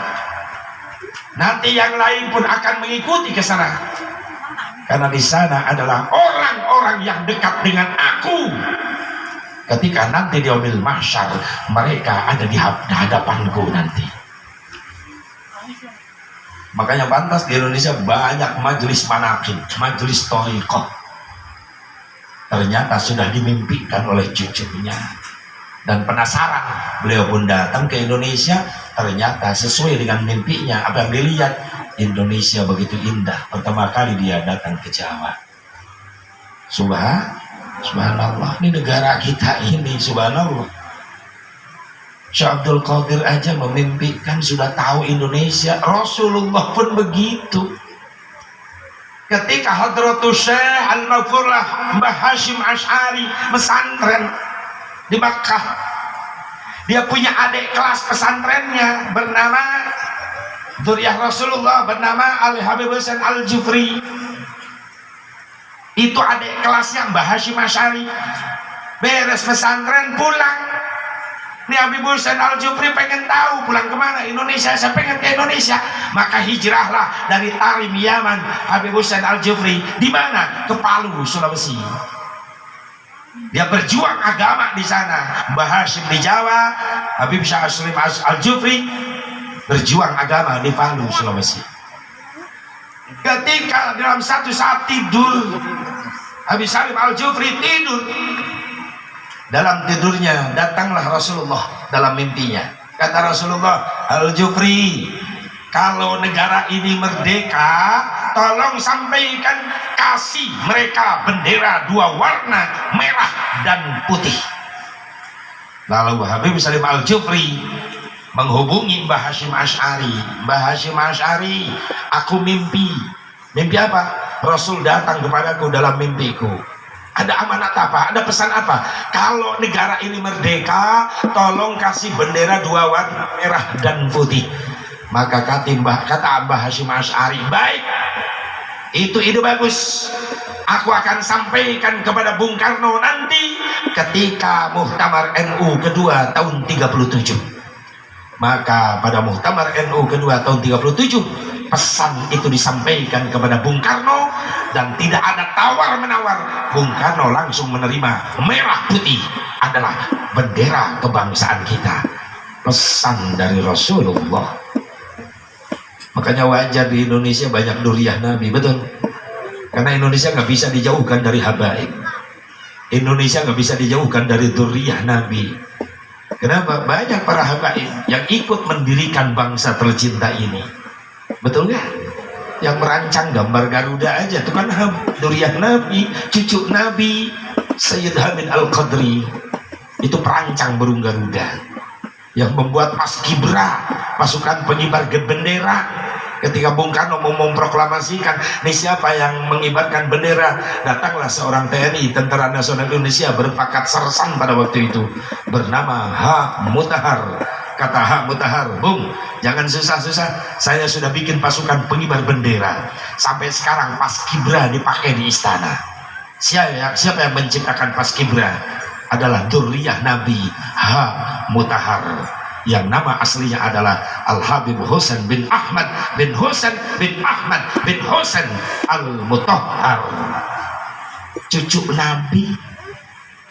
Nanti yang lain pun akan mengikuti ke sana. Karena di sana adalah orang-orang yang dekat dengan aku. Ketika nanti di yaumil mahsyar, mereka ada di hadapanku nanti. Makanya pantas di Indonesia banyak majelis manaqib, majelis thariqah. Ternyata sudah dimimpikan oleh cucunya. Dan penasaran, beliau pun datang ke Indonesia. Ternyata sesuai dengan mimpinya, apa yang dilihat, Indonesia begitu indah. Pertama kali dia datang ke Jawa. Subhanallah, ini negara kita ini, subhanallah. Syekh Abdul Qadir aja memimpikan, sudah tahu Indonesia. Rasulullah pun begitu. Ketika Hadratus Syekh Al-Maghfurlah Mbah Hashim Asy'ari pesantren di Makkah, dia punya adik kelas pesantrennya bernama Dzurriyyah Rasulullah, bernama Al Habib Husain Al-Jufri. Itu adik kelasnya Mbah Hashim Asy'ari. Beres pesantren pulang, nih Habib Husain Al-Jufri pengen tahu pulang kemana. Indonesia, saya pengen ke Indonesia. Maka hijrahlah dari Tarim Yaman Habib Husain Al-Jufri. Di mana? Ke Palu, Sulawesi. Dia berjuang agama di sana. Mbah Hashim di Jawa, Habib Syekh Aslim Al-Jufri berjuang agama di Palu, Sulawesi. Ketika dalam satu saat tidur, Habib Salim Al-Jufri tidur. Dalam tidurnya datanglah Rasulullah dalam mimpinya. Kata Rasulullah, Al-Jufri, kalau negara ini merdeka, tolong sampaikan, kasih mereka bendera dua warna, merah dan putih. Lalu Habib Salim Al-Jufri menghubungi Mbah Hashim Asy'ari. Mbah Hashim Asy'ari, aku mimpi. Mimpi apa? Rasul datang kepadaku dalam mimpiku. Ada amanat apa? Ada pesan apa? Kalau negara ini merdeka, tolong kasih bendera dua warna, merah dan putih. Maka kata Mbah Hashim Asy'ari, baik, itu ide bagus. Aku akan sampaikan kepada Bung Karno nanti ketika Muktamar NU kedua tahun 37. Maka pada Muktamar NU kedua tahun 37, pesan itu disampaikan kepada Bung Karno dan tidak ada tawar-menawar. Bung Karno langsung menerima merah putih adalah bendera kebangsaan kita. Pesan dari Rasulullah. Makanya wajar di Indonesia banyak dzurriyyah Nabi, betul? Karena Indonesia nggak bisa dijauhkan dari habaib. Indonesia nggak bisa dijauhkan dari dzurriyyah Nabi. Kenapa? Banyak para habaib yang ikut mendirikan bangsa tercinta ini. Betul nggak? Yang merancang gambar Garuda aja itu kan dzurriyyah Nabi, cucu Nabi. Sayyid Hamid Al-Qadri itu perancang burung Garuda. Yang membuat paskibra, pasukan pengibar bendera. Ketika Bung Karno mau memproklamasikan, nih siapa yang mengibarkan bendera, datanglah seorang TNI, Tentara Nasional Indonesia berpangkat sersan pada waktu itu, bernama H. Mutahar. Kata H. Mutahar, Bung, jangan susah-susah, saya sudah bikin pasukan pengibar bendera. Sampai sekarang paskibra dipakai di istana. Siapa yang menciptakan paskibra? Adalah Durriyah Nabi H. Mutahar, yang nama aslinya adalah Al-Habib Husain bin Ahmad bin Husain bin Ahmad bin Husain Al-Mutahhar, cucu Nabi.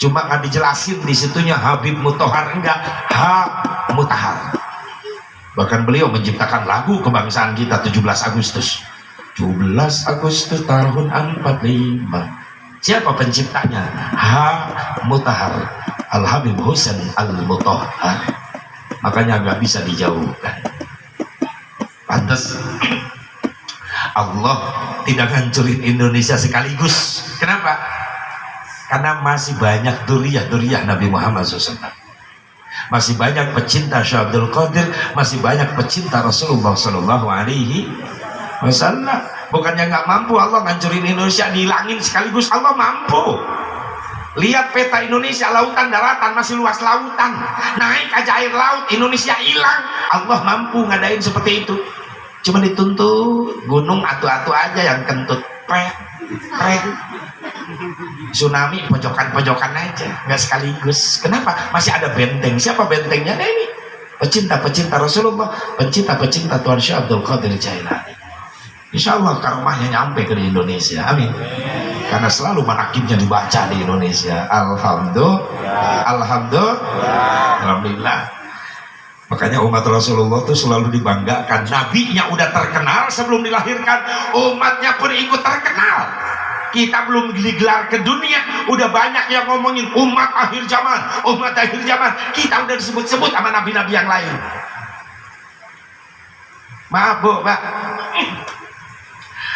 Cuma nggak dijelasin di situnya Habib Mutahhar, enggak, H. Mutahhar. Bahkan beliau menciptakan lagu kebangsaan kita 17 Agustus 17 Agustus tahun 45. Siapa penciptanya? H. Mutahhar, Al-Habib Husain Al-Mutahhar. Makanya nggak bisa dijauhkan. Pantas Allah tidak hancurin Indonesia sekaligus. Kenapa? Karena masih banyak duriyah Nabi Muhammad SAW. Masih banyak pecinta Syekh Abdul Qadir, masih banyak pecinta Rasulullah SAW. Bukannya nggak mampu Allah ngancurin Indonesia, dihilangin sekaligus. Allah mampu. Lihat peta Indonesia, lautan, daratan, masih luas lautan, naik aja air laut, Indonesia hilang. Allah mampu ngadain seperti itu. Cuma dituntut gunung atu-atu aja yang kentut, prek. Tsunami pojokan-pojokan aja, nggak sekaligus. Kenapa? Masih ada benteng. Siapa bentengnya? Nah ini pecinta-pecinta Rasulullah, pecinta-pecinta Tuhan Syekh Abdul Qadir Jailani. Insya Allah karomahnya nyampe ke Indonesia, amin. Karena selalu manakibnya dibaca di Indonesia. Alhamdulillah. Makanya umat Rasulullah itu selalu dibanggakan. Nabinya udah terkenal sebelum dilahirkan, umatnya pun ikut terkenal. Kita belum digelar ke dunia, udah banyak yang ngomongin umat akhir zaman, umat akhir zaman. Kita udah disebut-sebut sama nabi-nabi yang lain. Maaf Bu, Pak.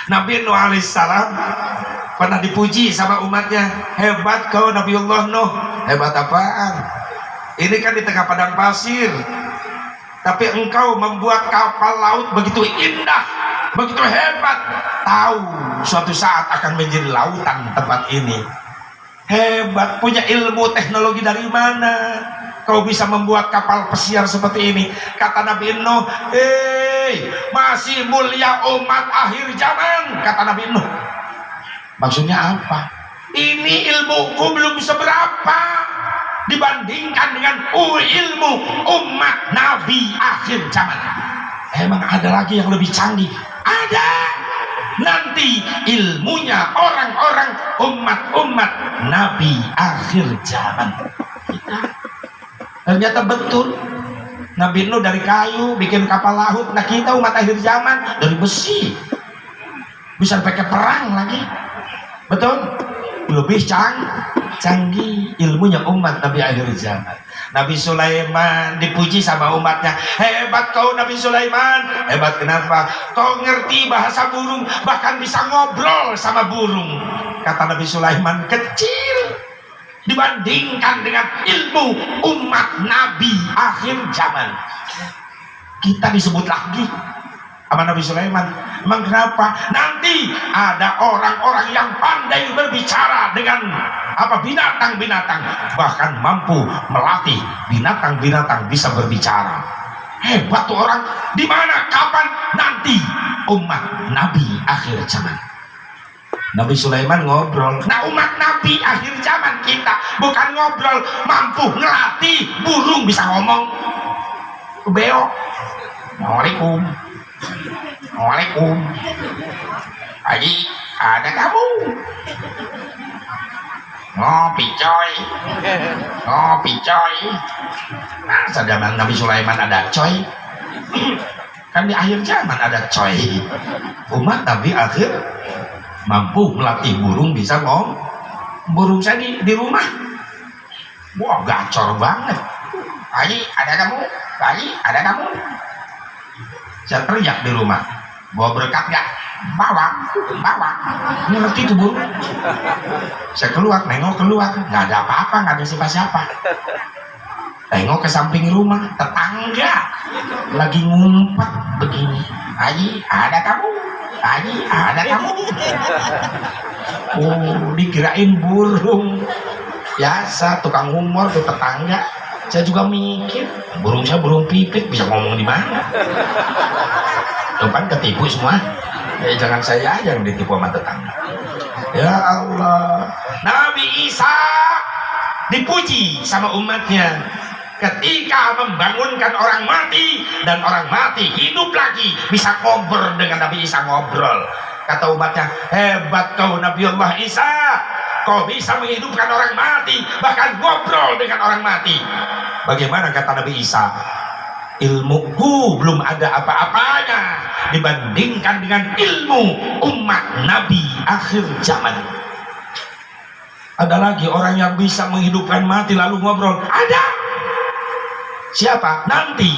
Nabi Nuh alaihissalam pernah dipuji sama umatnya, hebat kau Nabiullah Nuh. Hebat apaan? Ini kan di tengah padang pasir, tapi engkau membuat kapal laut begitu indah, begitu hebat. Tahu suatu saat akan menjadi lautan tempat ini. Hebat, punya ilmu teknologi dari mana kau bisa membuat kapal pesiar seperti ini? Kata Nabi Nuh, masih mulia umat akhir zaman, kata Nabi Nuh. Maksudnya apa? Ini ilmuku belum seberapa dibandingkan dengan ilmu umat Nabi akhir zaman. Emang ada lagi yang lebih canggih? Ada. Nanti ilmunya orang-orang umat Nabi akhir zaman. Ternyata betul. Nabi Nuh dari kayu bikin kapal laut. Nah kita umat akhir zaman dari besi, bisa pakai perang lagi. Betul? Lebih canggih ilmunya umat Nabi akhir zaman. Nabi Sulaiman dipuji sama umatnya, hebat kau Nabi Sulaiman. Hebat kenapa? Kau ngerti bahasa burung, bahkan bisa ngobrol sama burung. Kata Nabi Sulaiman, kecil dibandingkan dengan ilmu umat Nabi akhir zaman. Kita disebut lagi sama Nabi Sulaiman. Emang kenapa? Nanti ada orang-orang yang pandai berbicara dengan binatang-binatang, bahkan mampu melatih binatang-binatang bisa berbicara. Hebat tuh orang. Di mana? Kapan? Nanti umat Nabi akhir zaman. Nabi Sulaiman ngobrol. Nah umat Nabi akhir zaman kita bukan ngobrol, mampu ngelatih burung bisa ngomong. Beo, Assalamualaikum. Haji, ada kamu? Ngopi coy. Nah, zaman Nabi Sulaiman ada coy. Kan di akhir zaman ada coy. Umat Nabi akhir mampu melatih burung bisa ngomong. Burung saya di rumah, wah gacor banget. Haji, ada kamu? Saya teriak di rumah, bawa berkat gak? Bawa. Ngerti tuh burung. Saya nengok keluar, nggak ada apa-apa, nggak ada siapa-siapa. Tengok ke samping rumah, tetangga lagi ngumpet begini. Haji ada kamu, Haji ada kamu. Oh, dikirain burung biasa, tukang humor tuh tetangga. Saya juga mikir, burung saya burung pipit, bisa ngomong di mana? Tuh kan ketipu semua. Jangan saya aja yang ditipu sama tetangga. Ya Allah, Nabi Isa dipuji sama umatnya ketika membangunkan orang mati dan orang mati hidup lagi, bisa ngobrol dengan Nabi Isa, ngobrol. Kata umatnya, hebat kau Nabi Allah Isa, kau bisa menghidupkan orang mati, bahkan ngobrol dengan orang mati. Bagaimana kata Nabi Isa? Ilmuku belum ada apa-apanya dibandingkan dengan ilmu umat Nabi akhir zaman. Ada lagi orang yang bisa menghidupkan mati lalu ngobrol? Ada. Siapa? Nanti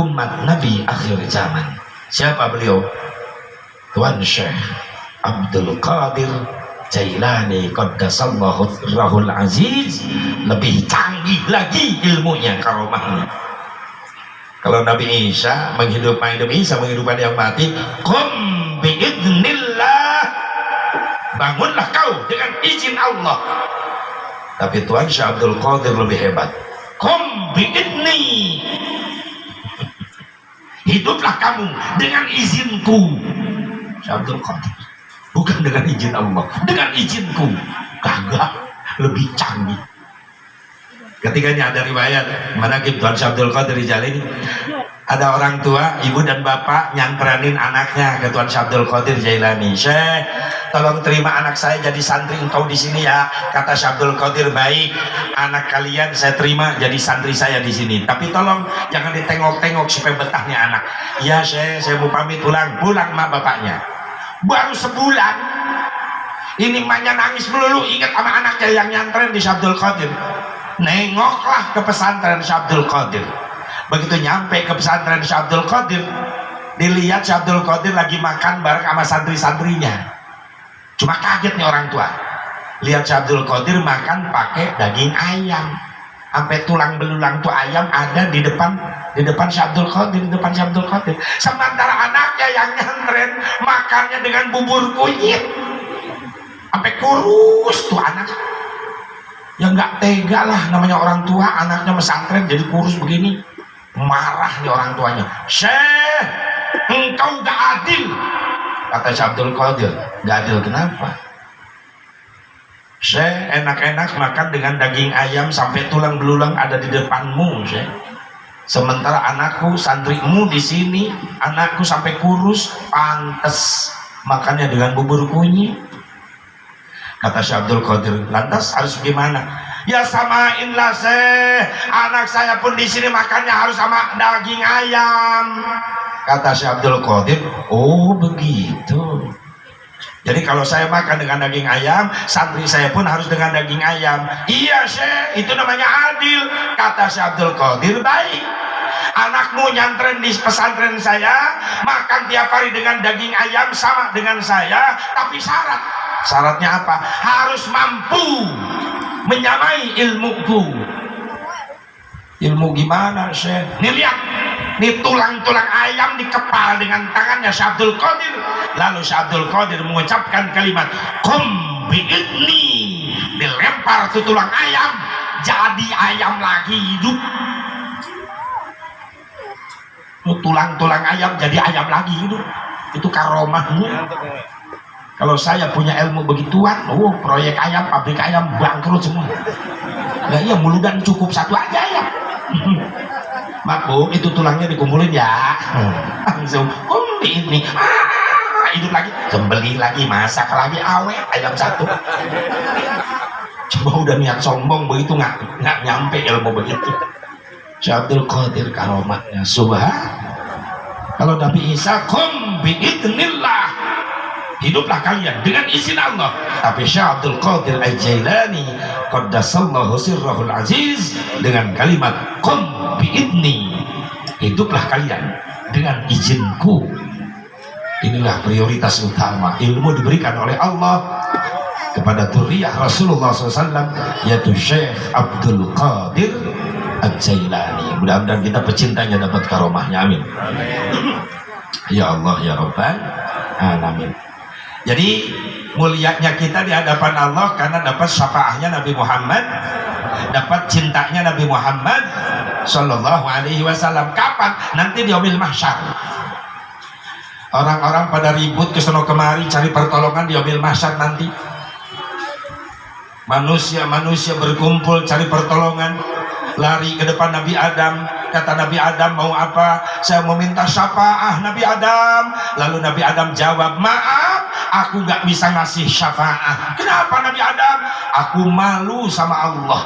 umat Nabi akhir zaman. Siapa beliau? Tuan Syekh Abdul Qadir Jailani Qaddasallahu Rahul Aziz. Lebih canggih lagi ilmunya, karomahnya. Kalau Nabi Isa menghidupkan yang mati, qum biidznillah, bangunlah kau dengan izin Allah. Tapi Tuan Syekh Abdul Qadir lebih hebat, qum biidzni, hiduplah kamu dengan izinku. Syekh Abdul Qadir, bukan dengan izin Allah, dengan izinku. Kagak, lebih canggih. Ketikanya ada riwayat manaqib Tuan Syekh Abdul Qadir Jailani, ada orang tua, ibu dan bapak nyantranin anaknya ke Tuan Syekh Abdul Qadir Jailani. Syekh, tolong terima anak saya jadi santri engkau di sini ya. Kata Syekh Abdul Qadir, baik, anak kalian saya terima jadi santri saya di sini. Tapi tolong jangan ditengok-tengok supaya betah nih anak. Ya Syekh, saya mau pamit pulang mak bapaknya. Baru sebulan, ini emaknya nangis melulu, ingat sama anaknya yang nyantren di Syekh Abdul Qadir. Nengoklah ke pesantren Syekh Abdul Qadir. Begitu nyampe ke pesantren Syekh Abdul Qadir, dilihat Syekh Abdul Qadir lagi makan bareng sama santri-santrinya. Cuma kaget nih orang tua, lihat Syekh Abdul Qadir makan pakai daging ayam, sampai tulang belulang tuh ayam ada di depan Syekh Abdul Qadir, di depan Syekh Abdul Qadir. Sementara anaknya yang nyantren makannya dengan bubur kunyit, sampai kurus tuh anak. Ya nggak tega lah, namanya orang tua, anaknya mesantren jadi kurus begini. Marah nih orang tuanya. Syekh, engkau gak adil. Kata Syekh Abdul Qadir, gak adil kenapa? Syekh, enak-enak makan dengan daging ayam sampai tulang belulang ada di depanmu, Syekh. Sementara anakku, santrimu di sini, anakku sampai kurus, pantes makannya dengan bubur kunyit. Kata Syekh Abdul Qadir, lantas harus gimana? Ya samainlah Syekh, anak saya pun di sini makannya harus sama daging ayam. Kata Syekh Abdul Qadir, oh begitu. Jadi kalau saya makan dengan daging ayam, santri saya pun harus dengan daging ayam. Iya Syekh, itu namanya adil. Kata Syekh Abdul Qadir, baik. Anakmu nyantren di pesantren saya, makan tiap hari dengan daging ayam sama dengan saya, tapi syaratnya apa? Harus mampu menyamai ilmuku. Ilmu gimana Syekh? Nih lihat, nih tulang-tulang ayam dikepal dengan tangannya Syekh Abdul Qadir. Lalu Syekh Abdul Qadir mengucapkan kalimat qum biidzni, dilempar tuh tulang ayam jadi ayam lagi hidup. Tulang-tulang ayam jadi ayam lagi hidup. Itu karomahnya. Kalau saya punya ilmu begituan, proyek ayam, pabrik ayam bangkrut semua. Nah iya, muludan cukup satu aja ya. Maklum, itu tulangnya dikumpulin ya. Langsung, ini hidup lagi, sembelih lagi, masak lagi, awet ayam satu. Coba udah niat sombong begitu nggak nyampe ilmu begitu. Syekh Abdul Qadir karomahnya subhan. Kalau Nabi Isa qum biidznillah, hiduplah kalian dengan izin Allah. Tapi Syekh Abdul Qadir Al-Jailani Qaddasallahu Sirrahul Aziz dengan kalimat qum biidzni, hiduplah kalian dengan izinku. Inilah prioritas utama. Ilmu diberikan oleh Allah kepada dzurriyyah Rasulullah SAW, yaitu Syekh Abdul Qadir Al-Jailani. Mudah-mudahan kita pecintanya dapat karomahnya, amin. Ya Allah ya Rabbal alamin. Jadi mulianya kita di hadapan Allah karena dapat syafaatnya Nabi Muhammad, dapat cintanya Nabi Muhammad Sallallahu Alaihi Wasallam. Kapan? Nanti di yaumil mahsyar. Orang-orang pada ribut kesono kemari cari pertolongan di yaumil mahsyar nanti. Manusia-manusia berkumpul cari pertolongan, lari ke depan Nabi Adam. Kata Nabi Adam, mau apa? Saya mau minta syafaat Nabi Adam. Lalu Nabi Adam jawab, maaf, aku gak bisa ngasih syafaat. Kenapa Nabi Adam? Aku malu sama Allah.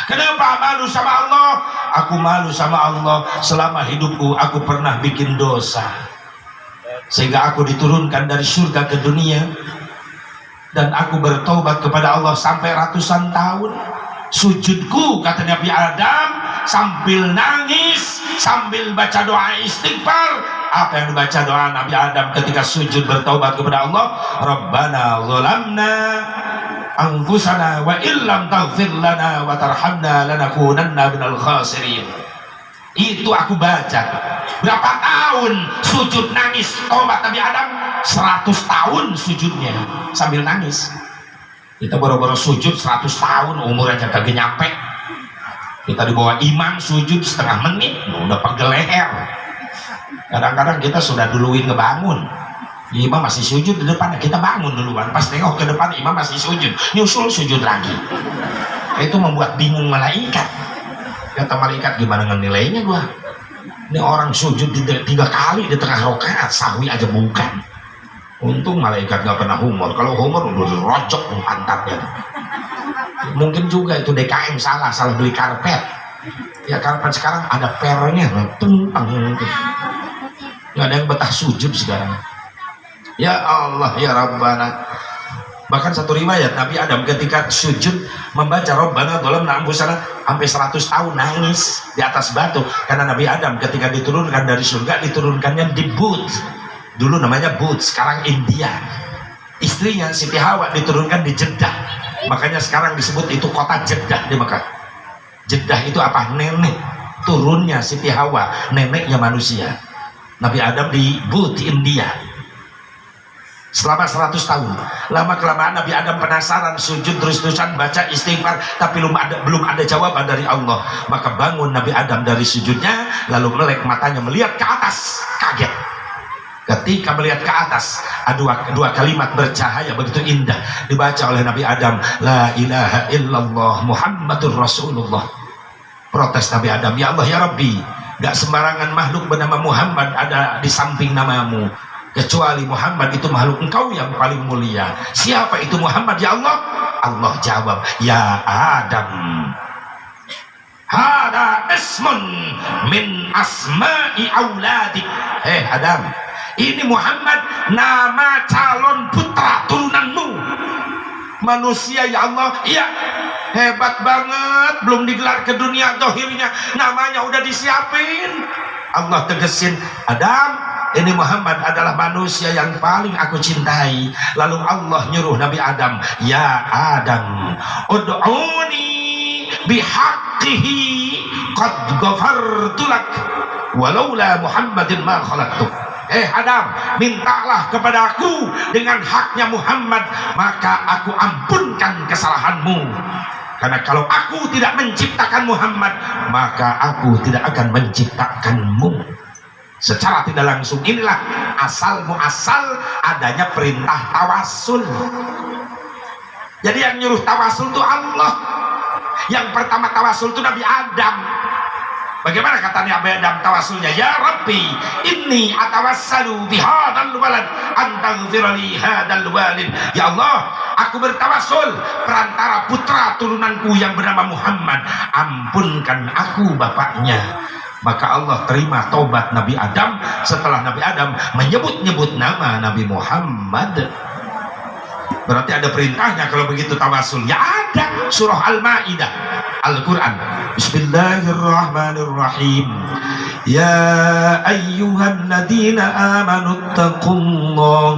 Kenapa malu sama Allah? Aku malu sama Allah. Selama hidupku aku pernah bikin dosa, sehingga aku diturunkan dari surga ke dunia, dan aku bertobat kepada Allah sampai ratusan tahun. Sujudku, kata Nabi Adam, sambil nangis, sambil baca doa istighfar. Apa yang dibaca doa Nabi Adam ketika sujud bertobat kepada Allah? Rabbana zalamna anfusana wa illam taghfir lana wa tarhamna lanakunanna minal khasirin. Itu aku baca. Berapa tahun sujud nangis tobat Nabi Adam? 100 tahun sujudnya sambil nangis. Kita boro-boro sujud 100 tahun, umur aja kagak nyampe. Kita dibawa imam sujud setengah menit, udah pegel leher. Kadang-kadang kita sudah duluin ngebangun, imam masih sujud di depan, kita bangun duluan. Pas tengok ke depan, imam masih sujud, nyusul sujud lagi. Itu membuat bingung malaikat. Kata malaikat, gimana ngenilainya gua? Ini orang sujud 3 kali di tengah rakaat, sahwi aja bukan. Untung malaikat gak pernah humor. Kalau humor udah rocok pantatnya. Mungkin juga itu DKM salah beli karpet. Ya karpet sekarang ada pernya, tumpang. Nggak ada yang betah sujud sekarang. Ya Allah ya Rabbana. Bahkan satu riwayat Nabi Adam ketika sujud membaca Rabbana zalamna anfusana sampai 100 tahun nangis di atas batu, karena Nabi Adam ketika diturunkan dari surga diturunkannya di Boots. Dulu namanya Boots, sekarang India. Istrinya Siti Hawa diturunkan di Jeddah. Makanya sekarang disebut itu kota Jeddah di Mekah. Jeddah itu apa? Nenek turunnya Siti Hawa, neneknya manusia. Nabi Adam di Boots, India. Selama 100 tahun. Lama kelamaan Nabi Adam penasaran, sujud terus-terusan baca istighfar, tapi belum ada jawaban dari Allah. Maka bangun Nabi Adam dari sujudnya, lalu melek matanya melihat ke atas, kaget. Ketika melihat ke atas, dua kalimat bercahaya begitu indah dibaca oleh Nabi Adam, la ilaha illallah Muhammadur Rasulullah. Protes Nabi Adam, ya Allah ya Rabbi, gak sembarangan makhluk bernama Muhammad ada di samping namamu, kecuali Muhammad itu makhluk engkau yang paling mulia. Siapa itu Muhammad ya Allah? Allah jawab, ya Adam, hada ismun min asma'i auladik. Adam, ini Muhammad nama calon putra turunanmu. Manusia ya Allah, iya hebat banget, belum digelar ke dunia dohirnya, namanya udah disiapin. Allah tegesin, Adam, ini Muhammad adalah manusia yang paling aku cintai. Lalu Allah nyuruh Nabi Adam, ya Adam, ud'uni bihaqqihi qad ghafartu lak walaula Muhammadin ma khalaqtuk. Adam, mintalah kepadaku dengan haknya Muhammad, maka aku ampunkan kesalahanmu. Karena kalau aku tidak menciptakan Muhammad, maka aku tidak akan menciptakanmu. Secara tidak langsung inilah asal muasal adanya perintah tawasul. Jadi yang nyuruh tawasul itu Allah. Yang pertama tawasul itu Nabi Adam. Bagaimana kata Nabi Adam tawasulnya? Ya Rabbi, inni atawassalu bihadzal walad antaghfirli hadzal walid. Ya Allah, aku bertawasul perantara putra turunanku yang bernama Muhammad, ampunkan aku bapaknya. Maka Allah terima taubat Nabi Adam setelah Nabi Adam menyebut-nyebut nama Nabi Muhammad. Berarti ada perintahnya kalau begitu tawasul. Ya ada, surah Al-Maidah, Al-Quran. Bismillahirrahmanirrahim. Ya ayyuhan ladina amanu taqullah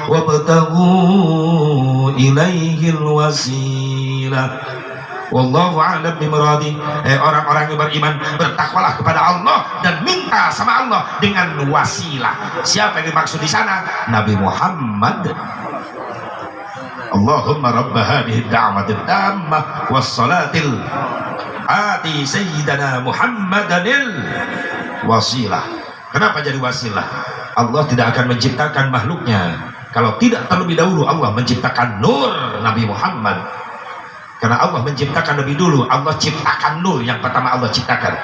wabtaghu ilaihil wasilah Wallahu a'lam bimuradi. Orang-orang yang beriman bertakwalah kepada Allah dan minta sama Allah dengan wasilah. Siapa yang dimaksud di sana? Nabi Muhammad. Allahumma rabb hadhihi ad-da'wati at-tammah was-salatil ati sayyidina Muhammadanil wasilah. Kenapa jadi wasilah? Allah tidak akan menciptakan makhluknya kalau tidak terlebih dahulu Allah menciptakan nur Nabi Muhammad. Karena Allah menciptakan lebih dulu, Allah ciptakan nur yang pertama Allah ciptakan.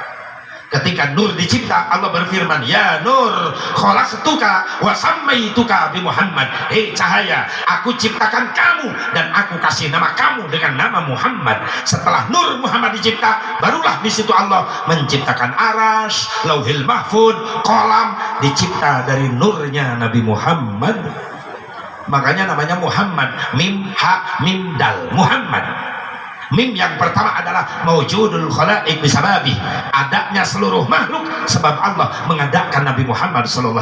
Ketika nur dicipta, Allah berfirman, ya nur khalaqtuka wa sammaituka bi Muhammad. Hei cahaya, aku ciptakan kamu dan aku kasih nama kamu dengan nama Muhammad. Setelah nur Muhammad dicipta, barulah di situ Allah menciptakan aras, lauhil mahfud, kolam, dicipta dari nurnya Nabi Muhammad. Makanya namanya Muhammad, mim ha mim dal, Muhammad. Mim yang pertama adalah mawjudul khalaiq bisababi, adanya seluruh makhluk sebab Allah mengadakan Nabi Muhammad SAW.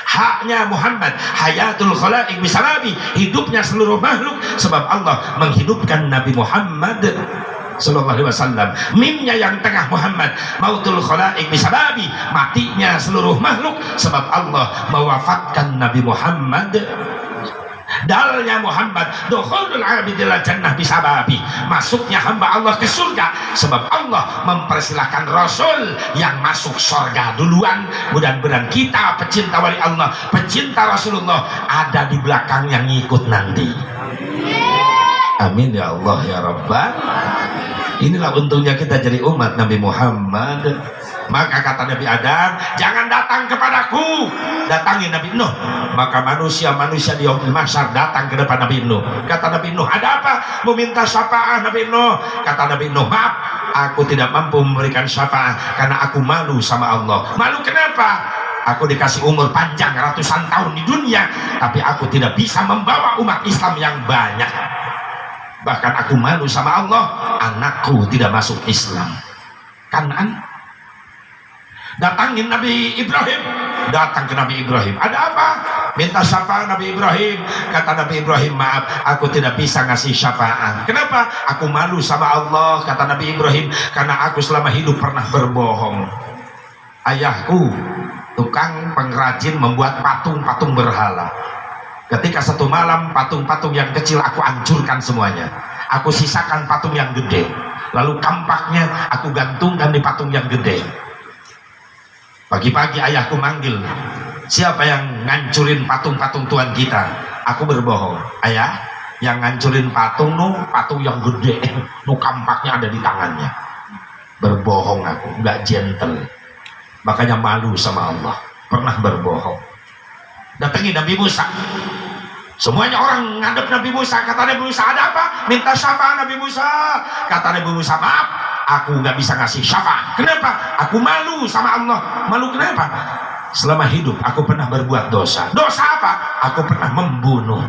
Haknya Muhammad, hayatul khalaiq bisababi, hidupnya seluruh makhluk sebab Allah menghidupkan Nabi Muhammad SAW. Mimnya yang tengah Muhammad, mautul khalaiq bisababi, matinya seluruh makhluk sebab Allah mewafatkan Nabi Muhammad. Dalnya Muhammad, dukhulul abidil jannah bisababi, masuknya hamba Allah ke surga sebab Allah mempersilahkan Rasul yang masuk surga duluan. Mudah-mudahan kita pecinta wali Allah, pecinta Rasulullah ada di belakang yang ngikut nanti. Amin ya Allah ya Rabbal. Inilah untungnya kita jadi umat Nabi Muhammad. Maka kata Nabi Adam, jangan datang kepadaku, datangi Nabi Nuh. Maka manusia-manusia di yaumil mahsyar datang ke depan Nabi Nuh. Kata Nabi Nuh, ada apa? Meminta syafaat Nabi Nuh. Kata Nabi Nuh, maaf, aku tidak mampu memberikan syafaat karena aku malu sama Allah. Malu kenapa? Aku dikasih umur panjang ratusan tahun di dunia, tapi aku tidak bisa membawa umat Islam yang banyak. Bahkan aku malu sama Allah, anakku tidak masuk Islam. Kanan datangin Nabi Ibrahim, datang ke Nabi Ibrahim, ada apa? Minta syafaat Nabi Ibrahim. Kata Nabi Ibrahim, maaf, aku tidak bisa ngasih syafaat. Kenapa? Aku malu sama Allah. Kata Nabi Ibrahim, karena aku selama hidup pernah berbohong. Ayahku tukang pengrajin membuat patung-patung berhala. Ketika satu malam patung-patung yang kecil aku hancurkan semuanya, aku sisakan patung yang gede, lalu kampaknya aku gantungkan di patung yang gede. Pagi-pagi ayahku manggil, siapa yang ngancurin patung-patung Tuhan kita? Aku berbohong, ayah, yang ngancurin patung patung yang gede, kampaknya ada di tangannya. Berbohong aku, nggak gentle. Makanya malu sama Allah, pernah berbohong. Datangi Nabi Musa, semuanya orang ngadep Nabi Musa. Kata Nabi Musa, ada apa? Minta syafaat Nabi Musa. Kata Nabi Musa, maaf, aku nggak bisa ngasih syafaat. Kenapa? Aku malu sama Allah. Malu kenapa? Selama hidup aku pernah berbuat dosa. Dosa apa? Aku pernah membunuh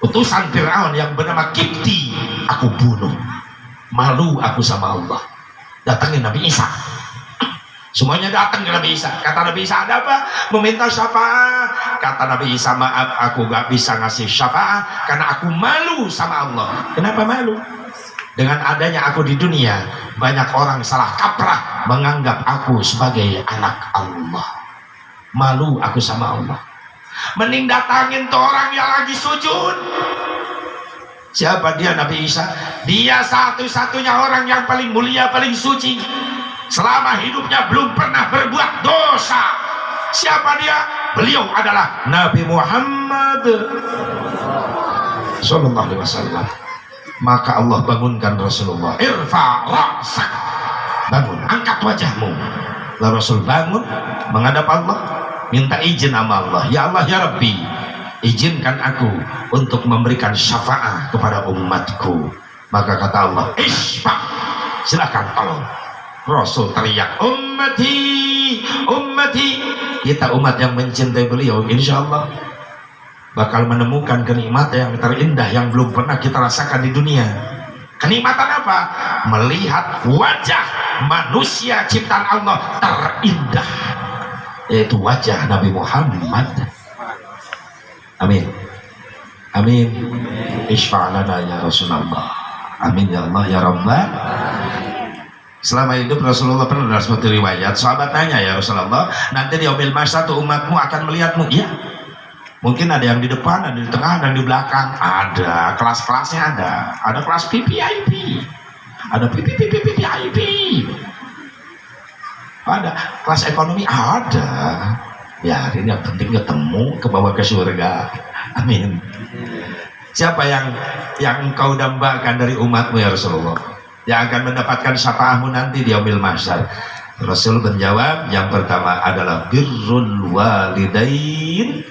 utusan Fir'aun yang bernama Kipti. Aku bunuh. Malu aku sama Allah. Datangin Nabi Isa. Semuanya datang ke Nabi Isa. Kata Nabi Isa, ada apa? Meminta syafaat. Kata Nabi Isa, maaf, aku gak bisa ngasih syafaat karena aku malu sama Allah. Kenapa malu? Dengan adanya aku di dunia, banyak orang salah kaprah menganggap aku sebagai anak Allah. Malu aku sama Allah. Mending datangin tuh orang yang lagi sujud. Siapa dia? Nabi Isa. Dia satu-satunya orang yang paling mulia, paling suci. Selama hidupnya belum pernah berbuat dosa. Siapa dia? Beliau adalah Nabi Muhammad sallallahu alaihi wasallam. Maka Allah bangunkan Rasulullah. Irfa ra'sak, bangun, angkat wajahmu. Lalu Rasul bangun menghadap Allah, minta izin sama Allah. Ya Allah, ya Rabbi, izinkan aku untuk memberikan syafaat kepada umatku. Maka kata Allah, isfa, silakan tolong. Rasul teriak, ummati, ummati. Kita umat yang mencintai beliau, insya Allah bakal menemukan kenikmatan yang terindah yang belum pernah kita rasakan di dunia. Kenikmatan apa? Melihat wajah manusia ciptaan Allah terindah, yaitu wajah Nabi Muhammad. Amin, amin. Isfa'lana ya Rasulullah. Amin ya Allah ya Rabbal. Selama hidup Rasulullah pernah dalam suatu riwayat, sahabat tanya, ya Rasulullah, nanti di yaumil mahsyar tuh umatmu akan melihatmu. Iya. Mungkin ada yang di depan, ada di tengah, dan di belakang. Ada kelas-kelasnya, ada kelas PPIP, ada PPPPPIP, ada kelas ekonomi, ada. Ya, ini yang penting ketemu, ke bawah ke surga. Amin. Siapa yang engkau dambakan dari umatmu ya Rasulullah, yang akan mendapatkan syafaatmu nanti di yaumil mahsyar? Rasul menjawab, yang pertama adalah birrul walidain,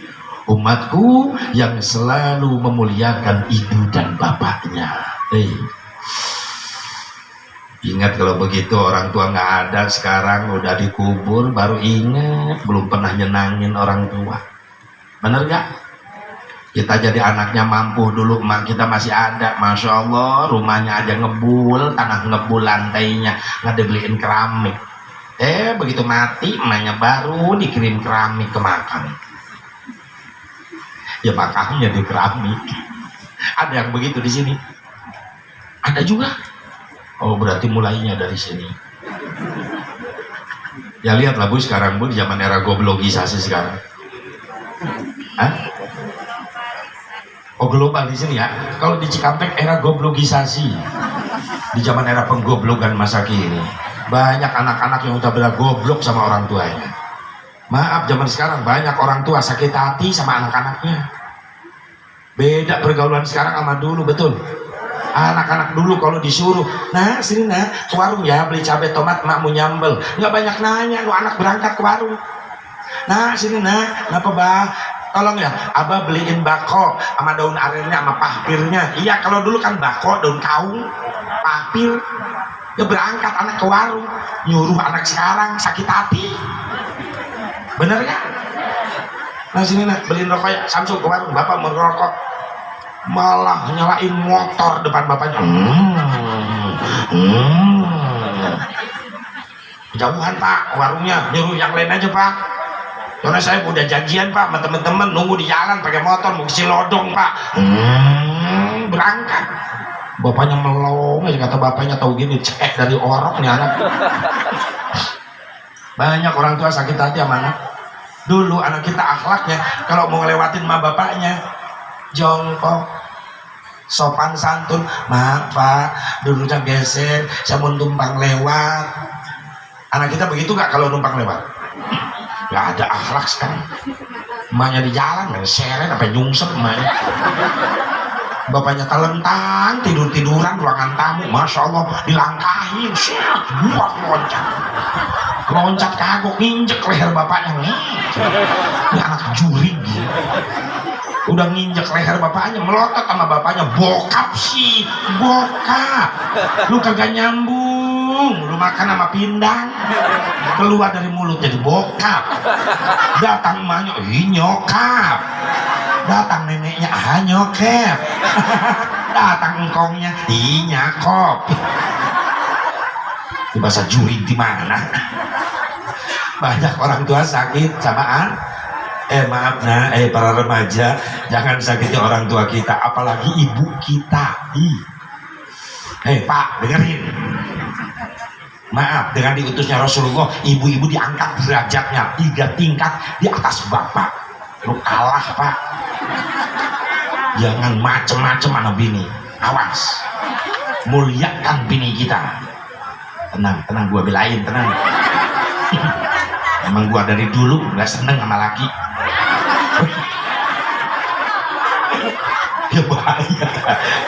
umatku yang selalu memuliakan ibu dan bapaknya. Ingat kalau begitu, orang tua nggak ada sekarang, udah dikubur, baru ingat belum pernah nyenangin orang tua. Bener gak? Kita jadi anaknya mampu dulu, emak kita masih ada, Masya Allah, rumahnya aja ngebul, tanah ngebul lantainya, nggak dibeliin keramik. Begitu mati, emaknya baru dikirim keramik ke makam. Ya makamnya di keramik. Ada yang begitu di sini? Ada juga. Oh, berarti mulainya dari sini. Ya lihatlah Bu, sekarang Bu, di zaman era goblogisasi sekarang. Hah? Oh, global di sini ya. Kalau di Cikampek era goblogisasi. Di zaman era penggoblogan masa kini. Banyak anak-anak yang udah benar goblok sama orang tuanya. Maaf, zaman sekarang banyak orang tua sakit hati sama anak-anaknya. Beda pergaulan sekarang sama dulu, betul. Anak-anak dulu kalau disuruh, nah sini nah ke warung ya, beli cabai tomat, makmu nyambel, nggak banyak nanya, lu anak berangkat ke warung. Nah sini nah, kenapa bah? Tolong ya, abah beliin bako sama daun arennya sama pahpirnya. Iya, kalau dulu kan bako, daun kaung, pahpir. Ya berangkat anak ke warung, nyuruh anak sekarang sakit hati. Bener ya? Nah sini nah, beliin rokok ya, Samsung ke warung, bapak mau rokok. Malah nyalain motor depan bapaknya. Jauhan Pak, warungnya, nyuruh yang lain aja Pak. Karena saya udah janjian Pak sama temen-temen, nunggu di jalan pakai motor mau ke Cilodong Pak. Berangkat. Bapaknya melong, kata bapaknya, tahu gini, cek dari orok nih anak. Banyak orang tua sakit hati sama anak. Dulu anak kita akhlaknya, kalau mau ngelewatin sama bapaknya, jongkok, sopan santun, maaf Pak, duduknya geser, saya mau numpang lewat. Anak kita begitu gak kalau numpang lewat? Gak ada akhlak sekarang. Emaknya di jalan, seret sampai nyungsep emaknya. Bapaknya telentang, tidur-tiduran ruangan tamu, Masya Allah, dilangkahin, buat loncat kagok, nginjek leher bapaknya. Ini anak juri gitu. Udah nginjek leher bapaknya, melotot sama bapaknya, bokap sih, bokap, lu kagak nyambung, lu makan sama pindang, keluar dari mulut jadi bokap. Datang emaknya, nyokap. Datang neneknya, nyokap. Datang engkongnya, nyakop. Itu bahasa juri di mana? Banyak orang tua sakit sama maaf nah, para remaja, jangan sakiti orang tua kita, apalagi ibu kita. Pak, dengerin. Maaf, dengan diutusnya Rasulullah, ibu-ibu diangkat derajatnya 3 tingkat di atas bapak. Lu kalah Pak. Jangan macem-macem anak bini. Awas. Muliakan bini kita. Tenang, gua belain, tenang. Emang gua dari dulu gak seneng sama laki. Ya bahaya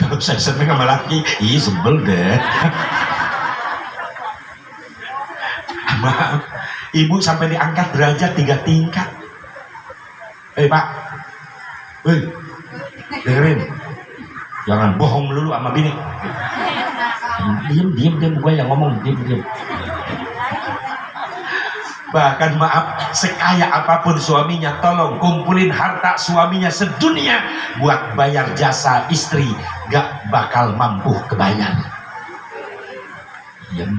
kalau saya seneng sama laki, sebel deh. Maaf, ibu sampai diangkat derajat 3 tingkat. Pak, dengerin, jangan bohong dulu sama bini. Diam, gue yang ngomong, diam. Bahkan maaf, sekaya apapun suaminya, tolong kumpulin harta suaminya sedunia buat bayar jasa istri, gak bakal mampu kebayar. Diam.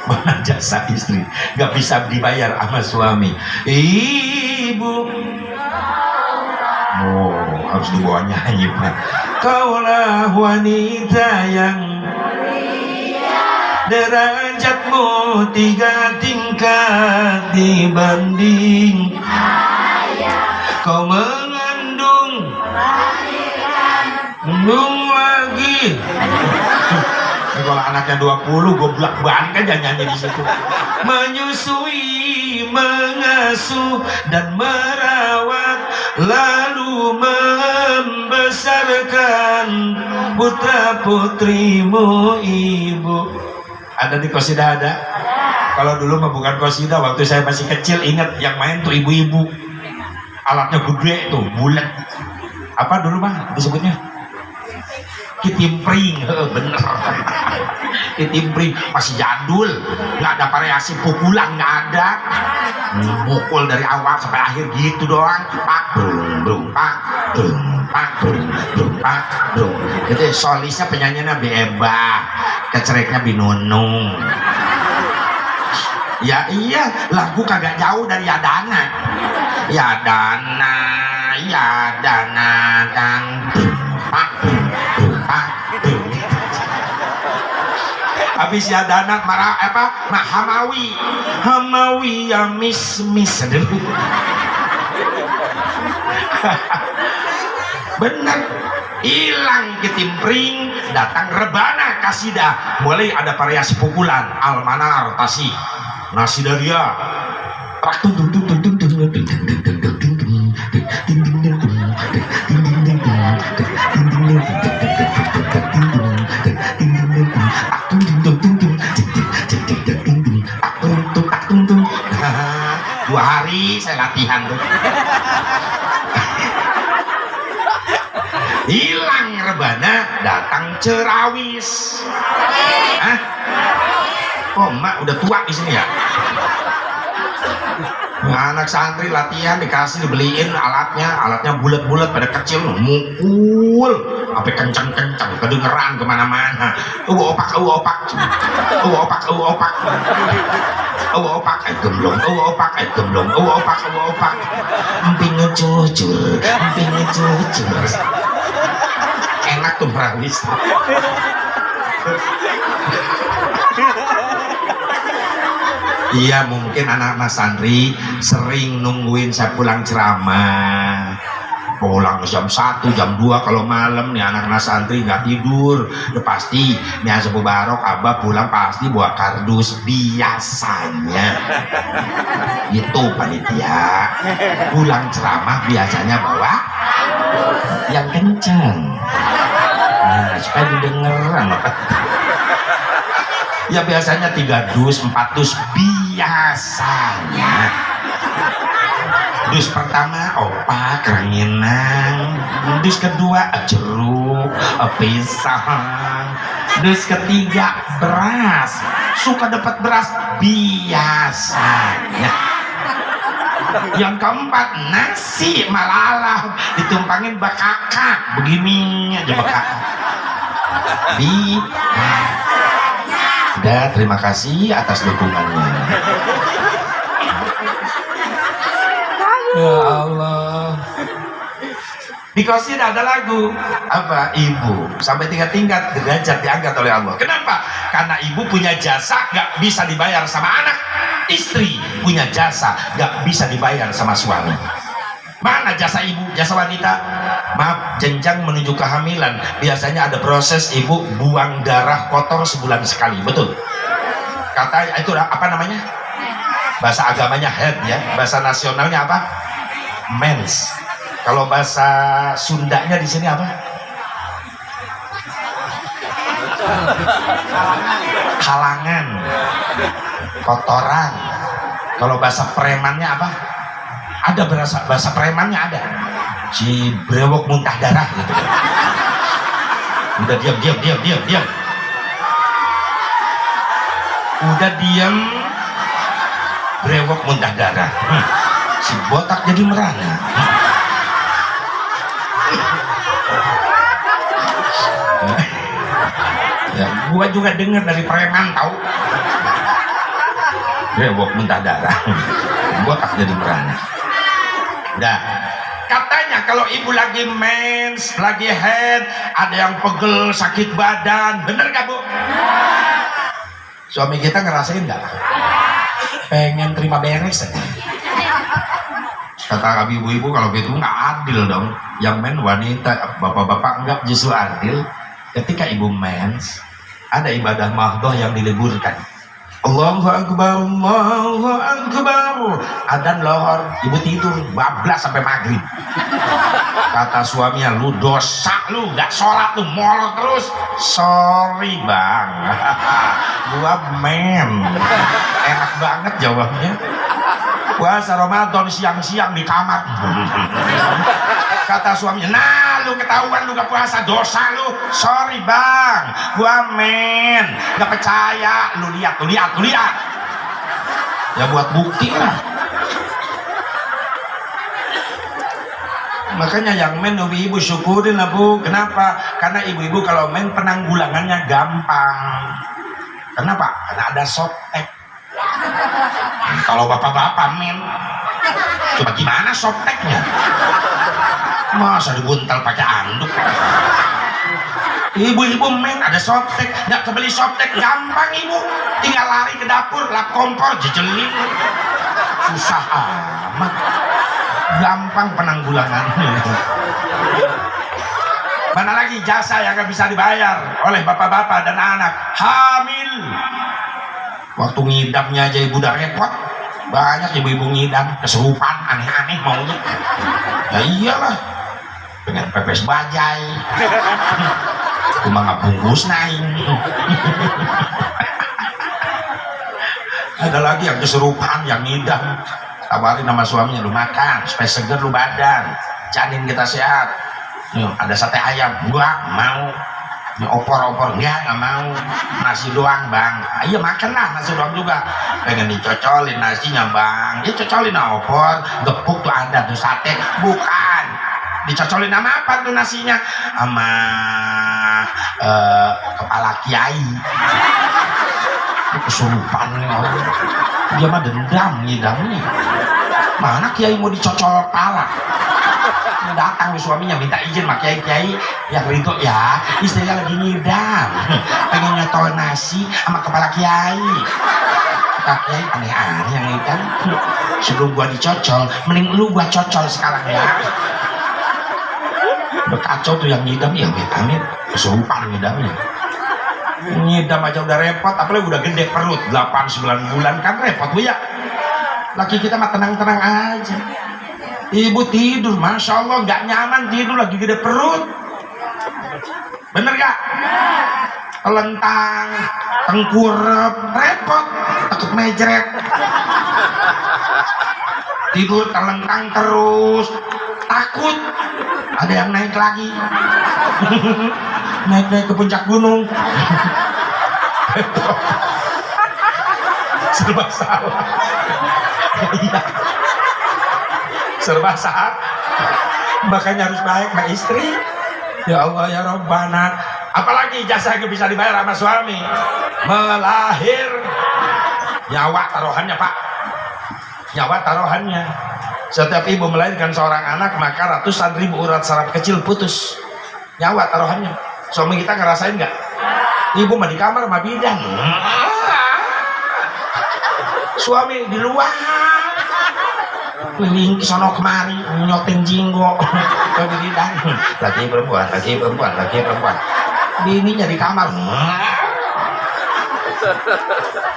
Mana jasa istri gak bisa dibayar sama suami. Ibu, harus dibawa nyanyi Pak. Kaulah wanita yang derajatmu 3 tingkat dibanding kau mengandung lagi. Ini kalau anaknya 20 goblok banget kan jangan nyanyi di situ. Menyusui, mengasuh dan merawat, lalu membesarkan putra putrimu ibu. Ada di qasidah ada? Kalau dulu mah bukan qasidah, waktu saya masih kecil ingat yang main tuh ibu-ibu. Alatnya gede tuh, bulat. Apa dulu mah disebutnya? Kitimpring, bener. Kitimpring masih jadul, nggak ada variasi pukulan, nggak ada. Mukul dari awal sampai akhir gitu doang. Pak, brung, pak, brung, pak, brung, pak, brung. Itu solisnya penyanyinya Bieba, kecereknya Binunung. Ya iya, lagu kagak jauh dari Yadana. Yadana, Yadana, dan pak, habis Yadana marah apa? Hamawi, Hamawi ya mis dulu. Bener, hilang ketimpring, datang rebana kasidah, mulai ada variasi pukulan, almanar, tasi, nasidaria, dua hari saya latihan tuh. Hilang rebana, datang cerawis. Hah? Oh mak udah tua di sini ya. Anak santri latihan dikasih dibeliin alatnya bulat-bulat pada kecil, mukul sampai kencang-kencang kedengeran kemana-mana. Opak gemblong, opak emping cucur. Enak tuh merawis. Iya mungkin anak-anak santri sering nungguin saya pulang ceramah, pulang jam 1, jam 2 kalau malam nih anak-anak santri nggak tidur, udah pasti nih Sepuh Barok abah pulang pasti bawa kardus biasanya. Itu panitia pulang ceramah biasanya bawa yang kencang, nah supaya didengar. Ya biasanya 3 dus, 4 dus biasanya. Dus pertama opak ranginang, dus kedua jeruk, pisang, dus ketiga beras, suka dapat beras biasanya. Yang keempat nasi malalah ditumpangin bakaka, begini aja bakaka. Udah, terima kasih atas dukungannya. Ya Allah. Di qasidah ada lagu apa? Ibu sampai 3 tingkat derajat diangkat oleh Allah. Kenapa? Karena ibu punya jasa gak bisa dibayar sama anak. Istri punya jasa gak bisa dibayar sama suami. Mana jasa ibu, jasa wanita? Maaf, jenjang menuju kehamilan biasanya ada proses ibu buang darah kotor sebulan sekali, betul? Kata itu apa namanya? Bahasa agamanya head ya, bahasa nasionalnya apa? Mens. Kalau bahasa Sundanya di sini apa? Halangan, kotoran. Kalau bahasa premannya apa? Ada bahasa premannya ada. Si brewok muntah darah gitu. Udah diam. Udah diam, brewok muntah darah. Si botak jadi merana. Ya, gua juga dengar dari preman tahu. Brewok muntah darah. Botak jadi merana. Dah. Katanya kalau ibu lagi mens, lagi head, ada yang pegel, sakit badan, bener gak bu? Suami kita ngerasain gak? Pengen terima beres aja. Kata ibu-ibu kalau gitu nggak adil dong. Yang men wanita, bapak-bapak enggak justru adil. Ketika ibu mens, ada ibadah mahdoh yang diliburkan. Allahu Akbar, Allahu Akbar. Adzan lohor, ibu tidur bablas sampai maghrib. Kata suaminya, lu dosa, lu nggak sholat, lu molot terus. Sorry bang, gua men. Enak banget jawabnya. Puasa Ramadan siang-siang di kamar. Kata suaminya, nah lu ketahuan lu gak puasa, dosa lu. Sorry bang, gua men, gak percaya. Lu lihat. Ya buat bukti lah. Makanya yang men ibu-ibu syukurin lah bu. Kenapa? Karena ibu-ibu kalau men penanggulangannya gampang. Kenapa? Karena ada softtek. Kalau bapak-bapak men, coba gimana softteknya? Masa dibuntal pakai anduk? Ibu-ibu men ada softtek, nggak kebeli softtek gampang ibu, tinggal lari ke dapur, lap kompor, jejelin, susah amat, gampang penanggulangannya. Mana lagi jasa yang nggak bisa dibayar oleh bapak-bapak dan anak hamil. Waktu ngidamnya aja ibu udah repot. Banyak ibu-ibu ngidam kesurupan aneh-aneh maunya. Ya iyalah, pengen pepes bajai, cuma nggak bungkus naik. Ada lagi yang kesurupan, yang ngidam. Kabarin sama suaminya, lu makan supaya seger lu badan, janin kita sehat. Nih, ada sate ayam, gua mau. Ini opor-opor, nggak mau. Nasi doang bang. Iya makan lah nasi doang juga. Pengen dicocolin nasinya bang. Ya cocolin sama opor, gepuk tuh ada tuh sate. Bukan, dicocolin sama apa tuh nasinya? Sama kepala kiai. Kesurupan nih orang. Dia mah dendam ngidamnya. Mana kiai mau dicocol kepala? Datang suaminya minta izin sama kiai yang rindu ya, istrinya lagi ngidam pengen nyotol nasi sama kepala kiai. Kata kiai aneh-aneh yang ngidam, sebelum gua dicocol mending lu gua cocol sekarang ya. Udah kacau tuh yang ngidam, ya amit-amit kesurupan ngidamnya. Ngidam aja udah repot, apalagi udah gede perut 8-9 bulan kan repot bu ya. Laki kita mah tenang-tenang aja. Ibu tidur, masya Allah nggak nyaman tidur lagi gede perut, bener gak? Telentang, tengkurap, repot, takut mejret. Tidur telentang terus, takut ada yang naik lagi, naik ke puncak gunung. Serba salah. Iya. Serba salah, makanya harus baik sama istri. Ya Allah ya Rabbana. Apalagi jasa yang bisa dibayar sama suami, melahir, nyawa taruhannya pak, nyawa taruhannya. Setiap ibu melahirkan seorang anak maka ratusan ribu urat saraf kecil putus, nyawa taruhannya. Suami kita ngerasain nggak? Ibu mah di kamar mah bidan, suami di luar keliling sono kemari nyoting jinggo. Lagi perempuan, bininya di kamar,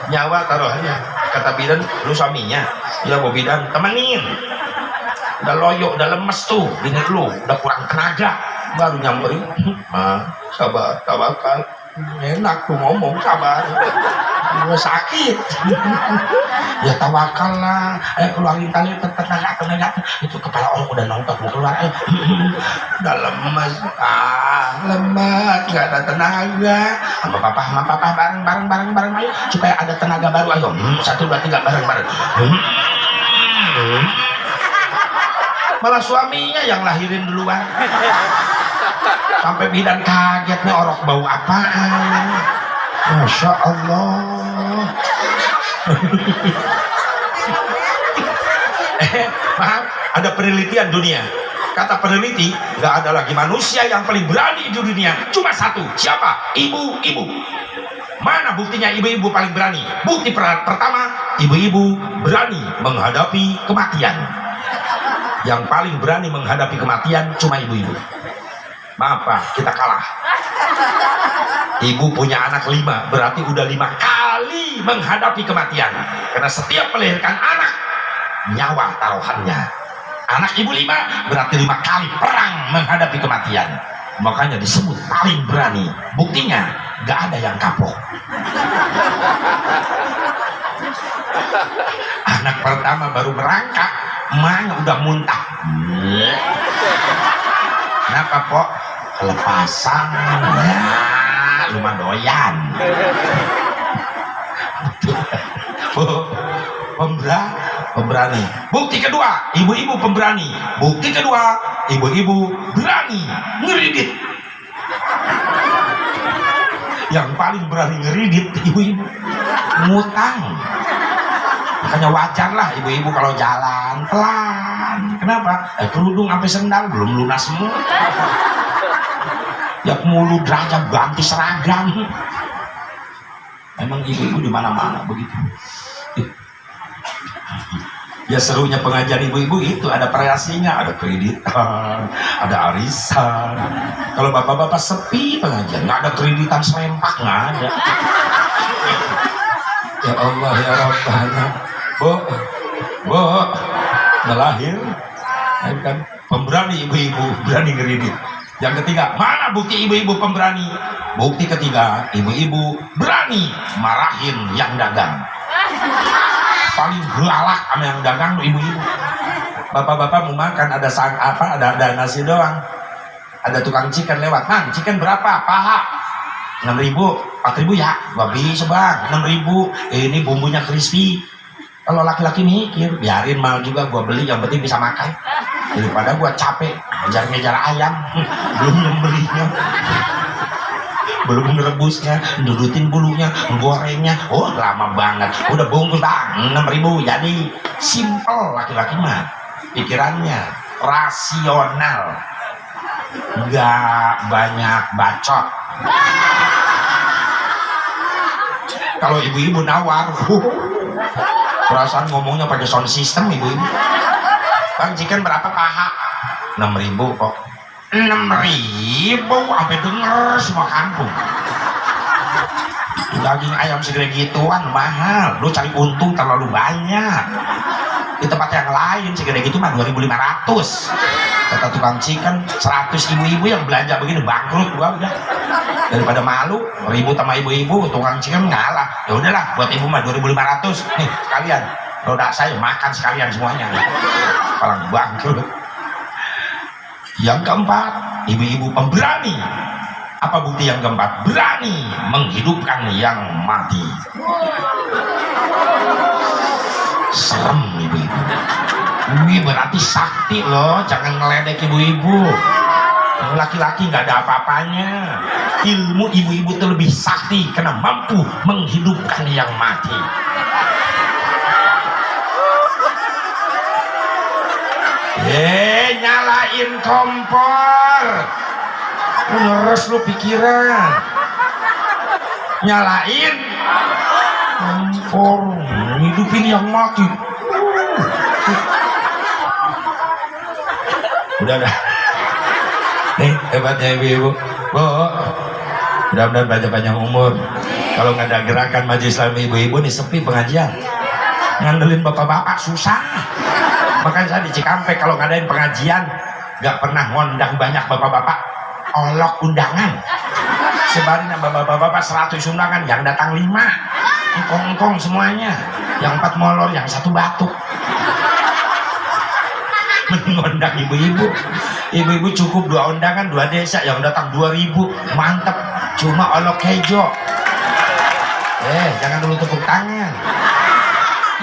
nyawa taruhannya. Kata bidan, lu suaminya? Ya bu bidan, temenin, udah loyo, udah lemes tuh bini lu, udah kurang tenaga, baru nyamperin. Sabar kan, enak tuh ngomong sabar, gue sakit. Ya tawakal lah, ayo keluarin tali tenaga, itu kepala orang udah nongtot mau keluar. Udah lemes, lemas, nggak ada tenaga. Sama papa bareng ayo supaya ada tenaga baru. Ayo 1, 2, 3 bareng. Malah suaminya yang lahirin duluan. Sampai bidan kaget nih, orok bau apaan. Masya Allah. Maaf, ada penelitian dunia. Kata peneliti, nggak ada lagi manusia yang paling berani di dunia, cuma satu. Siapa? Ibu-ibu. Mana buktinya ibu-ibu paling berani? Bukti pertama, ibu-ibu berani menghadapi kematian. Yang paling berani menghadapi kematian cuma ibu-ibu. Maaf Pak, kita kalah. Ibu punya anak 5, berarti udah 5 kali menghadapi kematian. Karena setiap melahirkan anak, nyawa taruhannya. Anak ibu 5, berarti 5 kali perang menghadapi kematian. Makanya disebut paling berani. Buktinya, gak ada yang kapok. Anak pertama baru merangkak, emaknya udah muntah. Kenapa Pok? Kelepasan. Ya, lu mah doyan. Pemberani. Bukti kedua, ibu-ibu pemberani. Bukti kedua, ibu-ibu berani ngeridit. Yang paling berani ngeridit ibu-ibu ngutang. Makanya wajar lah ibu-ibu kalau jalan pelan. Kenapa? Kerudung sampai sendal belum lunas semua. Ya mulu derajat ganti seragam. Memang ibu-ibu di mana-mana begitu. Ya serunya pengajian ibu-ibu itu ada variasinya, ada kreditan, ada arisan. Kalau bapak-bapak sepi pengajian, nggak ada kreditan serempak, nggak ada. Ya Allah ya Rabbana, bu, melahir, kan pemberani ibu-ibu, berani ngeridit. Yang ketiga, mana bukti ibu-ibu pemberani? Bukti ketiga, ibu-ibu berani marahin yang dagang. Paling galak sama yang dagang ibu-ibu. Bapak-bapak mau makan ada ada nasi doang. Ada tukang chicken lewat. Mang, chicken berapa? Paha. 6.000, 4.000 ya. Gua bisa bang, 6.000. Ini bumbunya crispy. Kalau laki-laki mikir, biarin mal juga gua beli, yang penting bisa makan. Daripada gua capek ngejar-ngejar ayam, belum nyembelihnya, belum merebusnya, dudutin bulunya, gorengnya. Oh lama banget. Udah bungkus bang, 6.000. Jadi simple laki-laki mah. Pikirannya rasional, nggak banyak bacot. Kalau ibu-ibu nawar, perasaan ngomongnya pakai sound system ibu-ibu. Bang chicken berapa paha? 6.000 kok. 6.000 sampai denger semua kampung. Daging ayam segede gituan mahal, lu cari untung terlalu banyak. Di tempat yang lain segede gitu mah 2.500. Kata tukang chicken, 100 ibu-ibu yang belanja begini bangkrut gua udah. Daripada malu ribut sama ibu-ibu, tukang chicken ngalah. Ya udahlah, buat ibu mah 2.500. Nih sekalian, roda saya makan sekalian semuanya. Orang bangkrut. Yang keempat, ibu-ibu pemberani. Apa bukti yang keempat? Berani menghidupkan yang mati. Serem ibu-ibu. Ini berarti sakti loh, jangan ngeledek ibu-ibu. Laki-laki nggak ada apa-apanya. Ilmu ibu-ibu itu lebih sakti karena mampu menghidupkan yang mati. Nyalain kompor, ngeres lu pikiran. Nyalain kompor, hidupin yang mati. Udah nih hebatnya ibu-ibu. Mudah-mudahan panjang umur. Kalau nggak ada gerakan Majelis Islam ibu-ibu nih sepi pengajian. Ngandelin bapak-bapak susah. Makanya saya di Cikampek kalau ngadain pengajian nggak pernah ngundang banyak bapak-bapak, olok undangan. Sebarin sama bapak-bapak 100 undangan, yang datang 5, engkong-engkong semuanya, yang 4 molor, yang 1 batuk. Mengundang ibu-ibu, ibu-ibu cukup 2 undangan, 2 desa, yang datang 2.000, mantep. Cuma olok kejo. Jangan dulu tepuk tangan.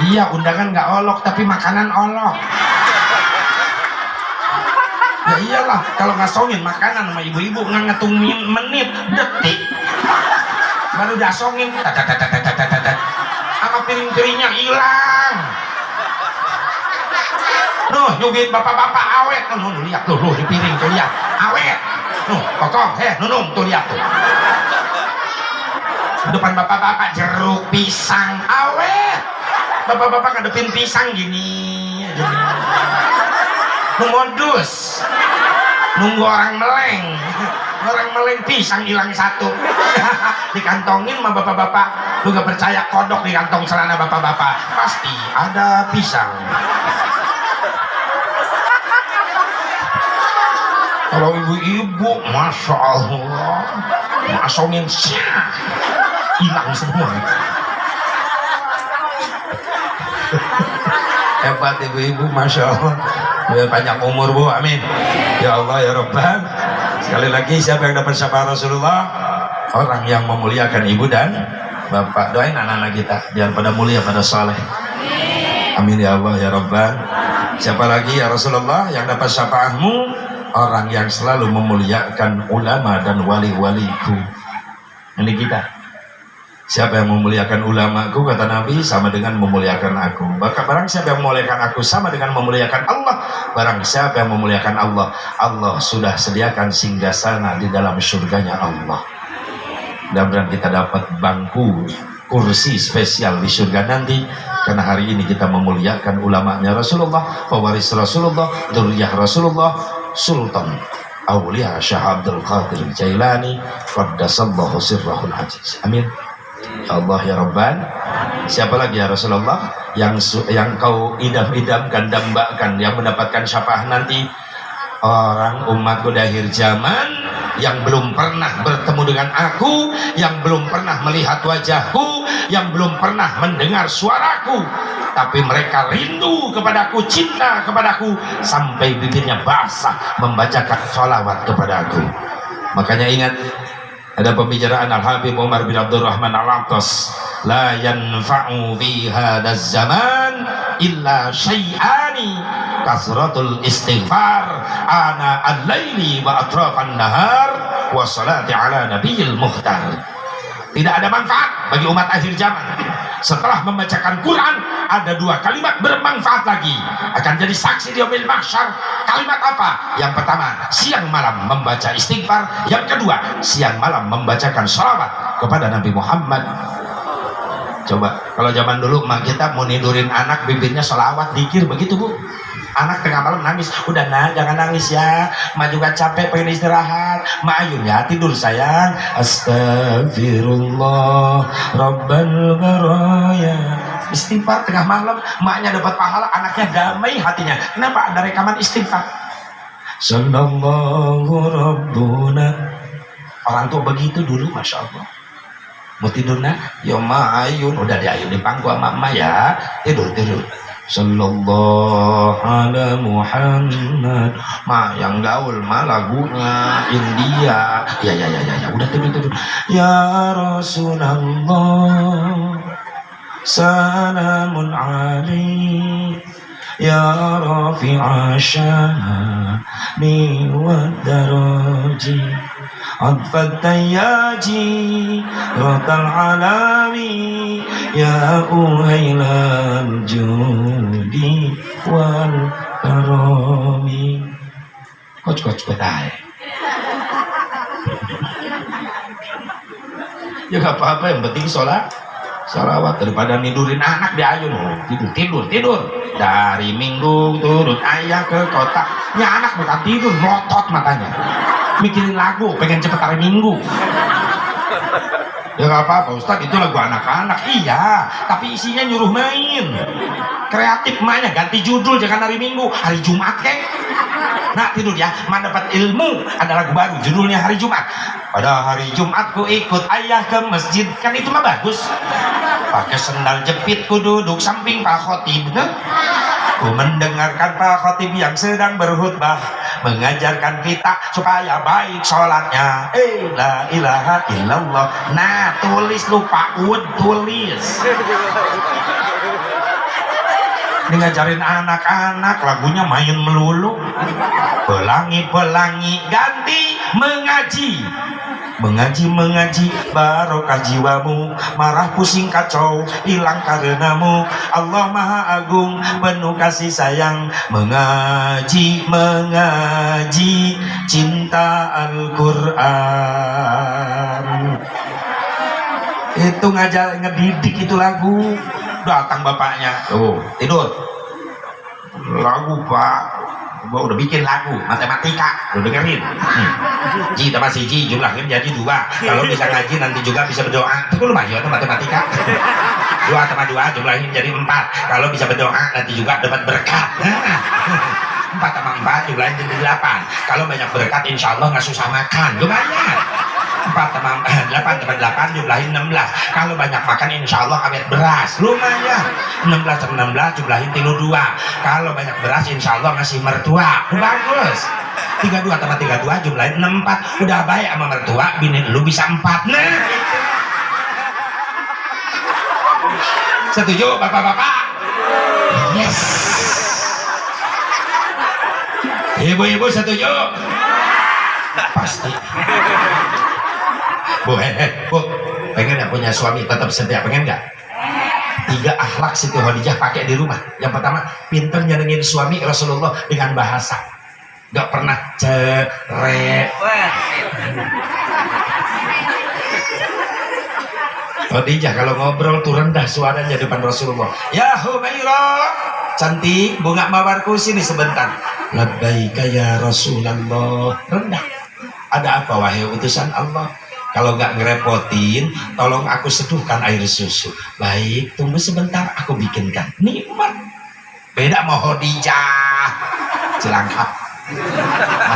Iya, undangan nggak olok tapi makanan olok. Ya iyalah, kalau ngasongin makanan sama ibu-ibu nggak ngitung menit, detik baru dasongin, sama piring-piringnya hilang. nyubit bapak-bapak awet. Lihat tuh di piring tuh, lihat awet. Kokong, nunung tuh, lihat tuh. Depan bapak-bapak jeruk pisang awet. Bapak-bapak ngadepin pisang gini aja. Modus. Nunggu orang meleng pisang hilang satu. Dikantongin sama bapak-bapak. Lu gak percaya kodok di kantong celana bapak-bapak, pasti ada pisang. Kalau ibu-ibu, masya Allah, masongin syah, hilang semua. Hebat ibu-ibu, masya Allah. Biar panjang umur bu, amin. Ya Allah ya Rabbal. Sekali lagi, siapa yang dapat syafaat Rasulullah? Orang yang memuliakan ibu dan bapak. Doain anak-anak kita biar pada mulia, pada saleh. Amin ya Allah ya Rabbal. Siapa lagi ya Rasulullah yang dapat syafaatmu? Orang yang selalu memuliakan ulama dan wali-waliku. Ini kita. Siapa yang memuliakan ulamaku, kata Nabi, sama dengan memuliakan aku. Barang siapa yang memuliakan aku sama dengan memuliakan Allah. Barang siapa yang memuliakan Allah, Allah sudah sediakan singgasana di dalam surganya Allah. Mudah-mudahan kita dapat bangku, kursi spesial di surga nanti. Karena hari ini kita memuliakan ulamanya Rasulullah, pewaris Rasulullah, dzurriyyah Rasulullah, Sultan Aulia Syah Abdul Qadir Jailani, qaddasallahu sirrahul aziz. Amin. Ya Allah ya Rabban. Siapa lagi ya Rasulullah yang kau idam-idamkan, dambakan, yang mendapatkan syafaat nanti? Orang umatku di akhir zaman yang belum pernah bertemu dengan aku, yang belum pernah melihat wajahku, yang belum pernah mendengar suaraku, tapi mereka rindu kepadaku, cinta kepadaku, sampai bibirnya basah membacakan sholawat kepadaku. Makanya ingat, ada pembicaraan Al-Habib Umar bin Abdurrahman Al-Attas, la yanfa'u fi hadzal zaman illa syai'ani kasratul istighfar ana al-laili wa atrafan nahar wa salati ala nabiyil muhtar. Tidak ada manfaat bagi umat akhir zaman setelah membacakan Quran. Ada dua kalimat bermanfaat lagi, akan jadi saksi di yaumil mahsyar. Kalimat apa? Yang pertama, siang malam membaca istighfar. Yang kedua, siang malam membacakan sholawat kepada Nabi Muhammad. Coba kalau zaman dulu mak kita mau nidurin anak, bibirnya sholawat dikir begitu bu. Anak tengah malam nangis, udah nak jangan nangis ya, mak juga capek pengen istirahat, mak ayo ya tidur sayang. Astagfirullah Rabbal baraya. Istighfar tengah malam, maknya dapat pahala, anaknya damai hatinya. Kenapa? Ada rekaman istighfar. Sallallahu Rabbuna. Orang tua begitu dulu, masya Allah. Mau tidur nak? Ya mak ayun, udah diayun di pangku sama emak ya, tidur. Sallallahu ala Muhammad. Ma yang gaul ma lagunya India. Ya udah tidur. Ya Rasulullah salamun alaik ya rafi'a syani wa daraji adfat tayyaji ratal alami ya uhailal judi wal karami. Coach betai. Ya gak apa-apa, yang penting sholawat daripada nidurin anak di ayun. Tidur dari minggu turun ayah ke kota. Ya anak bukan tidur, melotot matanya mikirin lagu, pengen cepet hari minggu. Ya gak apa-apa Ustaz, itu lagu anak-anak. Iya, tapi isinya nyuruh main. Kreatif mainnya, ganti judul, jangan hari Minggu, hari Jumat kek. Nah tidur ya, mana dapat ilmu, ada lagu baru judulnya hari Jumat. Pada hari Jumat ku ikut ayah ke masjid, kan itu mah bagus. Pakai sendal jepit ku duduk samping Pak Khotib. Ku mendengarkan Pak Khotib yang sedang berkhutbah, mengajarkan kita supaya baik sholatnya. La ilaha illallah. Nah tulis lu Pak Ud, tulis. Ini ngajarin anak-anak lagunya main melulu. Pelangi ganti mengaji. mengaji barokah jiwamu, marah pusing kacau hilang karenamu. Allah Maha Agung penuh kasih sayang, mengaji cinta Al-Quran. Itu ngajar ngedidik itu lagu. Datang bapaknya, tuh tidur. Lagu pak, gua udah bikin lagu matematika, lu dengerin. Ji tambah siji jumlahnya jadi 2. Kalau bisa ngaji nanti juga bisa berdoa. Itu lu maju itu matematika. 2 tambah 2 jumlahnya jadi 4. Kalau bisa berdoa nanti juga dapat berkat. 4 tambah 4 jumlahnya jadi 8. Kalau banyak berkat insya Allah nggak susah makan, lumayan. 4 tambah 8 tambah 8 jumlahin 16. Kalau banyak makan insya Allah awet beras, lumayan. 16 tambah 16 jumlahin 32. Kalau banyak beras insya Allah ngasih mertua, bagus. 32 tambah 32 jumlahin 64. Udah baik sama mertua, bini lu bisa 4. Nah, setuju bapak-bapak? Yes. Ibu-ibu setuju? Pasti. Bu, Bu, pengen nggak punya suami tetap setia? Pengen nggak? 3 akhlak Siti Khadijah pakai di rumah. Yang pertama, pinter nyenengin suami Rasulullah dengan bahasa. Nggak pernah cerai. Khadijah kalau ngobrol tuh rendah suaranya depan Rasulullah. Ya Humairah, cantik, bunga mawarku sini sebentar. Labbaika ya Rasulullah. Rendah. Ada apa wahai utusan Allah? Kalau nggak ngerepotin, tolong aku seduhkan air susu. Baik, tunggu sebentar, aku bikinkan. Nikmat. Beda mau Khadijah Cilangkap,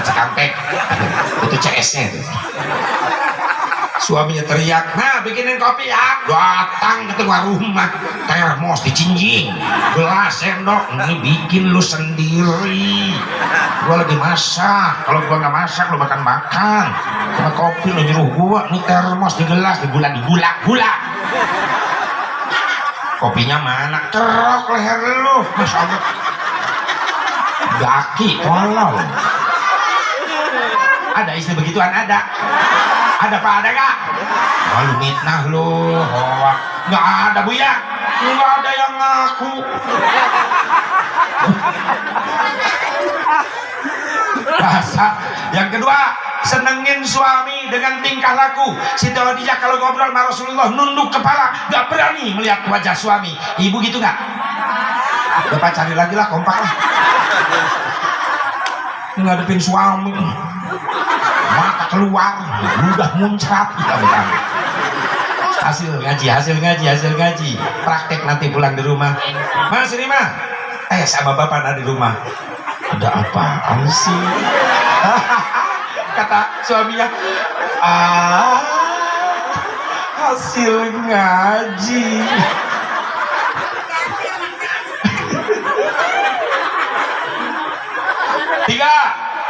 Cikampek, itu CS-nya itu. Suaminya teriak, nah bikinin kopi ya. Datang ke tengah rumah, termos dicinjing, gelas sendok, ini bikin lu sendiri. Gua lagi masak, kalau gua nggak masak lu makan. Sama kopi lu nyuruh gua, ini termos di gelas, di gula. Kopinya mana? Kerok leher lu, masya Allah. Daki, tolong. Ada istri begituan? Ada pak, ada gak? Oh, lu mitnah lu, hoak. Nggak ada bu ya, nggak ada yang ngaku. Bahasa yang kedua, senengin suami dengan tingkah laku. Siti Khadijah kalau ngobrol sama Rasulullah nunduk kepala, nggak berani melihat wajah suami. Ibu gitu nggak? Bapak cari lagi lah, kompak lah. Ngadepin suami, mata keluar, ludah muncrat, hasil ngaji, praktek nanti pulang di rumah. Mas ini mah, sama bapak ada di rumah. Ada apaan sih? Kata suaminya, hasil ngaji. Tiga,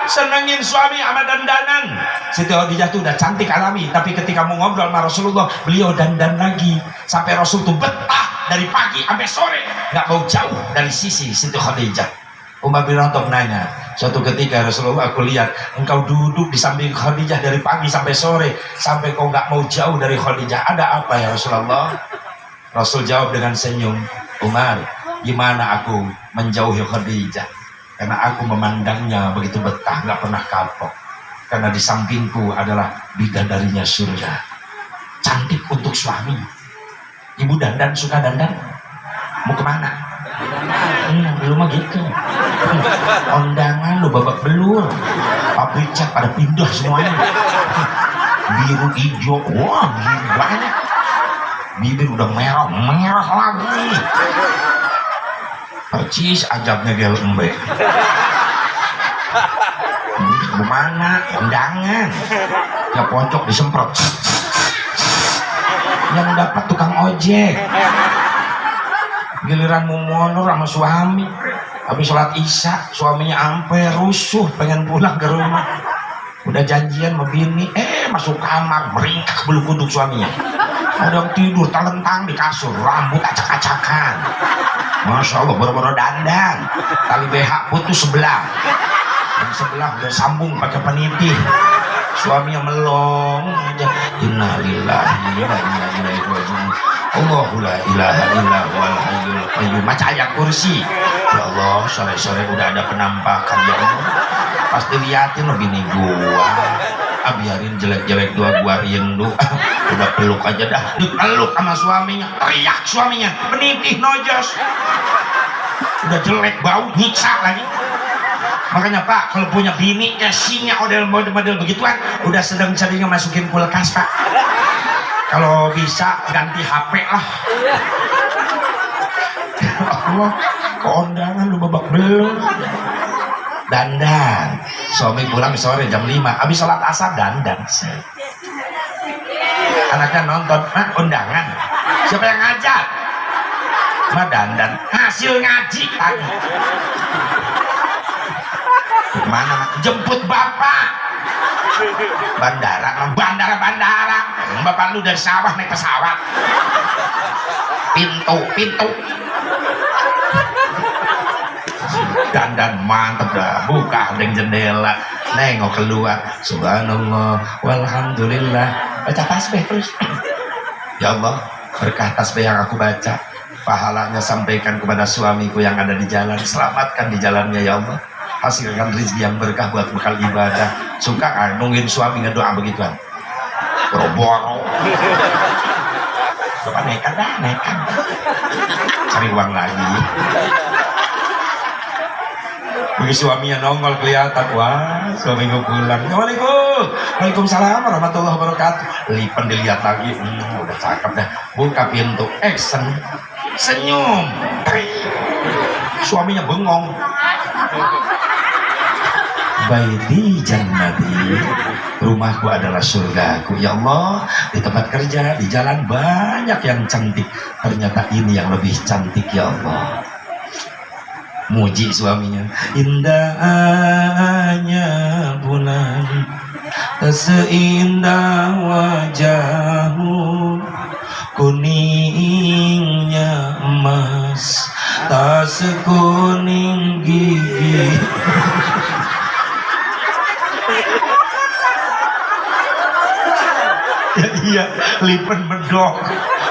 senengin suami sama dandanan. Siti Khadijah tuh udah cantik alami, tapi ketika mau ngobrol sama Rasulullah, beliau dandan lagi sampai Rasul tuh betah dari pagi sampai sore, nggak mau jauh dari sisi Siti Khadijah. Umar bin Khattab nanya, suatu ketika Rasulullah, aku lihat engkau duduk di samping Khadijah dari pagi sampai sore, sampai kau nggak mau jauh dari Khadijah, ada apa ya Rasulullah? Rasul jawab dengan senyum, Umar, gimana aku menjauhi Khadijah? Karena aku memandangnya begitu betah, nggak pernah kapok. Karena di sampingku adalah bidadarinya surga. Cantik untuk suami. Ibu dandan, suka dandan? Mau kemana? Belum mah gitu. Kondangan lu babak belur. Pabrik cat pada pindah semuanya. Biru hijau, wah banyak. Bibir udah merah lagi. Percis ajabnya gel embe. Gimana? Kondangan. Ya pocok disemprot. Yang dapat tukang ojek. Giliran mau monor sama suami. Habis sholat isya, suaminya ampe rusuh pengen pulang ke rumah. Udah janjian sama bini, masuk kamar meringkak bulu kuduk suaminya. Ada tidur telentang di kasur, rambut acak-acakan. Masya Allah, boro-boro dandan, tali BH putus sebelah, yang sebelah udah sambung pakai penitih. suaminya melong aja. Innalillahi wa inna ilaihi raji'un. Allahu la ilaha illa huwal hayyul qayyum. Baca ayat kursi. Ya Allah, sore-sore udah ada penampakan ya Allah. Pasti liatin lo bini gua. Biarin jelek-jelek gua rindu. Udah peluk aja dah. Dipeluk sama suaminya. Teriak suaminya. Penitih nojos. Udah jelek bau nyiksa lagi. Makanya Pak, kalau punya bini casingnya model begituan, udah sedang-sedangnya masukin kulkas Pak. Kalau bisa ganti HP lah. Allah, keondangan lu babak belur. Dandan, suami pulang sore jam 5, habis sholat asar dandan. Anaknya nonton, undangan. Siapa yang ngajak? Dandan, hasil ngaji tadi. Mana jemput bapak bandara bapak lu dari sawah naik pesawat pintu dandan mantep dah, buka deng jendela nengok keluar, subhanallah walhamdulillah, baca tasbih terus. Ya Allah, berkah tasbih yang aku baca, pahalanya sampaikan kepada suamiku yang ada di jalan, selamatkan di jalannya ya Allah, hasilkan rezeki yang berkah buat bekal ibadah. Suka kan nungguin suami ngedoa begituan? Boro-boro. Coba nekat. Cari uang lagi. Begitu suaminya nongol kelihatan, wah suamiku pulang. Assalamualaikum. Waalaikumsalam warahmatullahi wabarakatuh. Lipen dilihat lagi, udah cakep dah. Buka pintu, senyum. Suaminya bengong. Baiti jannati, rumahku adalah surgaku ya Allah. Di tempat kerja, di jalan banyak yang cantik, ternyata ini yang lebih cantik ya Allah. Muji suaminya, indahnya bulan, seindah wajahmu, kuningnya emas, tak sekuning gigi. Ya iya, lipen bedok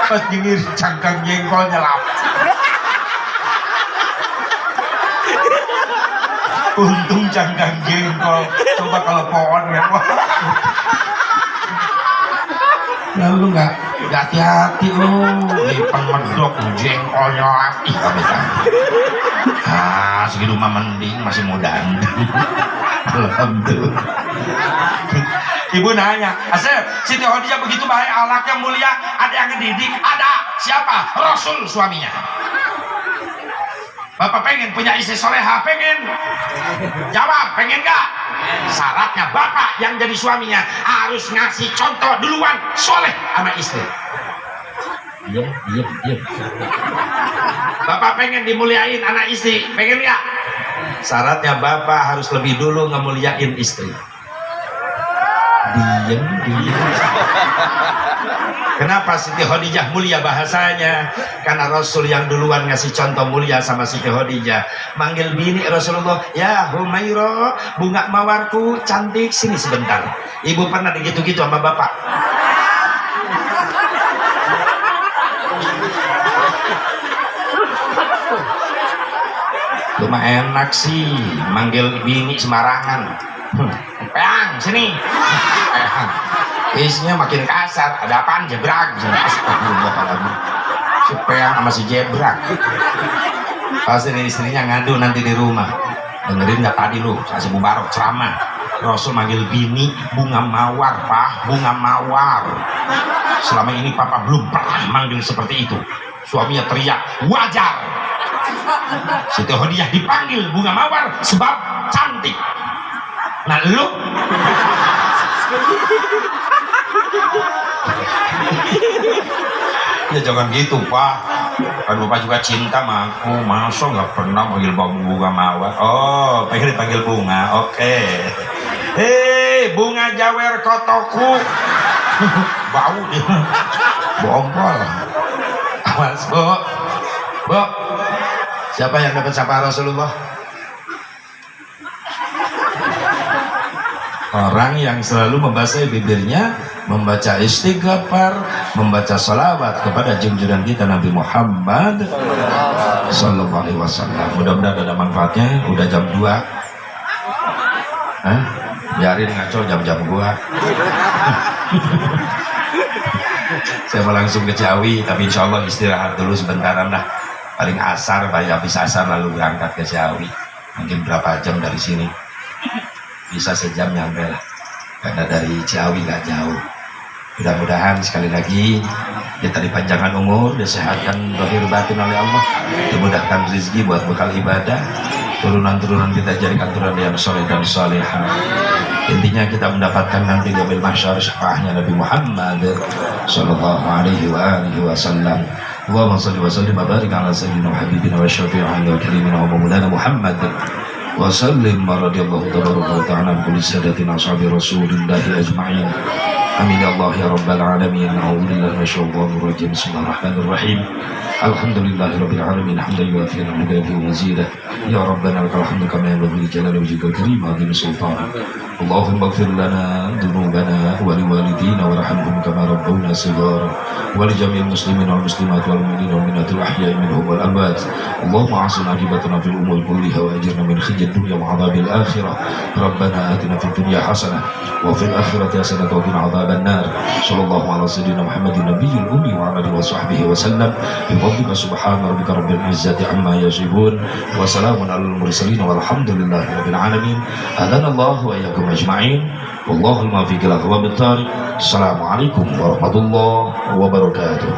pas nyengir cangkang jengkolnya lap. Untung cangkang jengkol, coba kalau pohon ya. Lalu nggak hati-hati lu, lipen bedok jengkolnya lap. Ih kami kan. Segitu mah mending masih muda. Alhamdulillah. Ibu nanya, Asep, Siti Khadijah begitu baik, anaknya mulia, ada yang ngedidik? Ada. Siapa? Rasul suaminya. Bapak pengen punya istri soleha? Pengen? Jawab, pengen gak? Syaratnya bapak yang jadi suaminya harus ngasih contoh duluan, soleh sama istri. Diam. Bapak pengen dimuliain anak istri, pengen gak? Syaratnya bapak harus lebih dulu ngemuliain istri. Diam. Kenapa Siti Khadijah mulia bahasanya? Karena Rasul yang duluan ngasih contoh mulia sama Siti Khadijah. Manggil bini Rasulullah, ya Humaira, bunga mawarku cantik, sini sebentar. Ibu pernah gitu-gitu sama bapak? Cuma enak sih manggil bini sembarangan. Peang sini. Isinya makin kasar. Ada apaan jebrak? Astagfirullahaladzim. Si Peang sama si jebrak. Pasti istrinya ngadu nanti di rumah. Dengerin nggak tadi lu? Kasih Mubarok ceramah. Rasul manggil bini bunga mawar, Pak, bunga mawar. Selama ini papa belum pernah manggil seperti itu. Suaminya teriak, wajar. Siti Khadijah dipanggil bunga mawar sebab cantik. Nah lu ya jangan gitu Pak, kan Bapak juga cinta sama aku, masa nggak pernah panggil bunga mawar? Oh pengen dipanggil bunga, oke. Hei bunga jawer kotoku. Bau dia, bompol. Awas Bu, siapa yang dapat sapa Rasulullah? Orang yang selalu membasahi bibirnya, membaca istighfar, membaca salawat kepada junjungan kita Nabi Muhammad Sallallahu Alaihi Wasallam. Mudah-mudahan ada manfaatnya. Udah jam 2. Hah? Biarin ngaco jam-jam gua. Saya mau langsung ke Ciawi, tapi insya Allah istirahat dulu sebentaran lah. Paling asar, habis asar lalu berangkat ke Ciawi. Mungkin berapa jam dari sini? Bisa sejam nyampe lah, karena dari Ciawi gak jauh. Mudah-mudahan sekali lagi kita dipanjangkan umur, disehatkan lahir batin oleh Allah, dimudahkan rezeki buat bekal ibadah, turunan-turunan kita jadikan turunan yang soleh dan solehah. Intinya kita mendapatkan nanti di yaumil mahsyar syafaatnya Nabi Muhammad sallallahu alaihi wasallam. Allahumma shalli wa sallim wa barik ala sayyidina wa habibina wa syafi'ina wa karimina wa maulana Muhammad wa sallim radhiyallahu ta'ala an kulli sadatina ashabi Rasulillah ajma'in. Amin ya Allah ya rabbal alamin. A'udzubillahi minasyaitonir rajim. Bismillahirrahmanirrahim. Alhamdulillahirabbil alamin hamdan yuwafi ni'matahu wa mazidah. Ya rabbana lakal hamdu kama yanbaghi li jalali wajhikal karim wa 'azimi sultanik. Allahumma ighfir lana dhunubana wa liwalidina warhamhum kama rabbawna shighara wa li jami'il muslimin wal muslimat wal mu'minin wal mu'minatil ahya'i minhum wal amwat. Allahumma asin aqibatana fil umuri kulliha wa ajirna min khizyid dunya wa 'adzabil akhirah. Rabbana atina fid dunya hasanah wa fil akhirati hasanah wa qina 'adzaban nar. Sallallahu ala sayyidina Muhammadin nabiyil ummi wa ala alihi wa sahbihi wa sallam. Bi fadlika subhana rabbika rabbil izzati amma yasifun wa salamun alal mursalin walhamdulillahi rabbil alamin. Adanallahu wa iyyakum ajma'in. Wallahul muwaffiq ila aqwamit thariq. Assalamualaikum warahmatullahi wabarakatuh.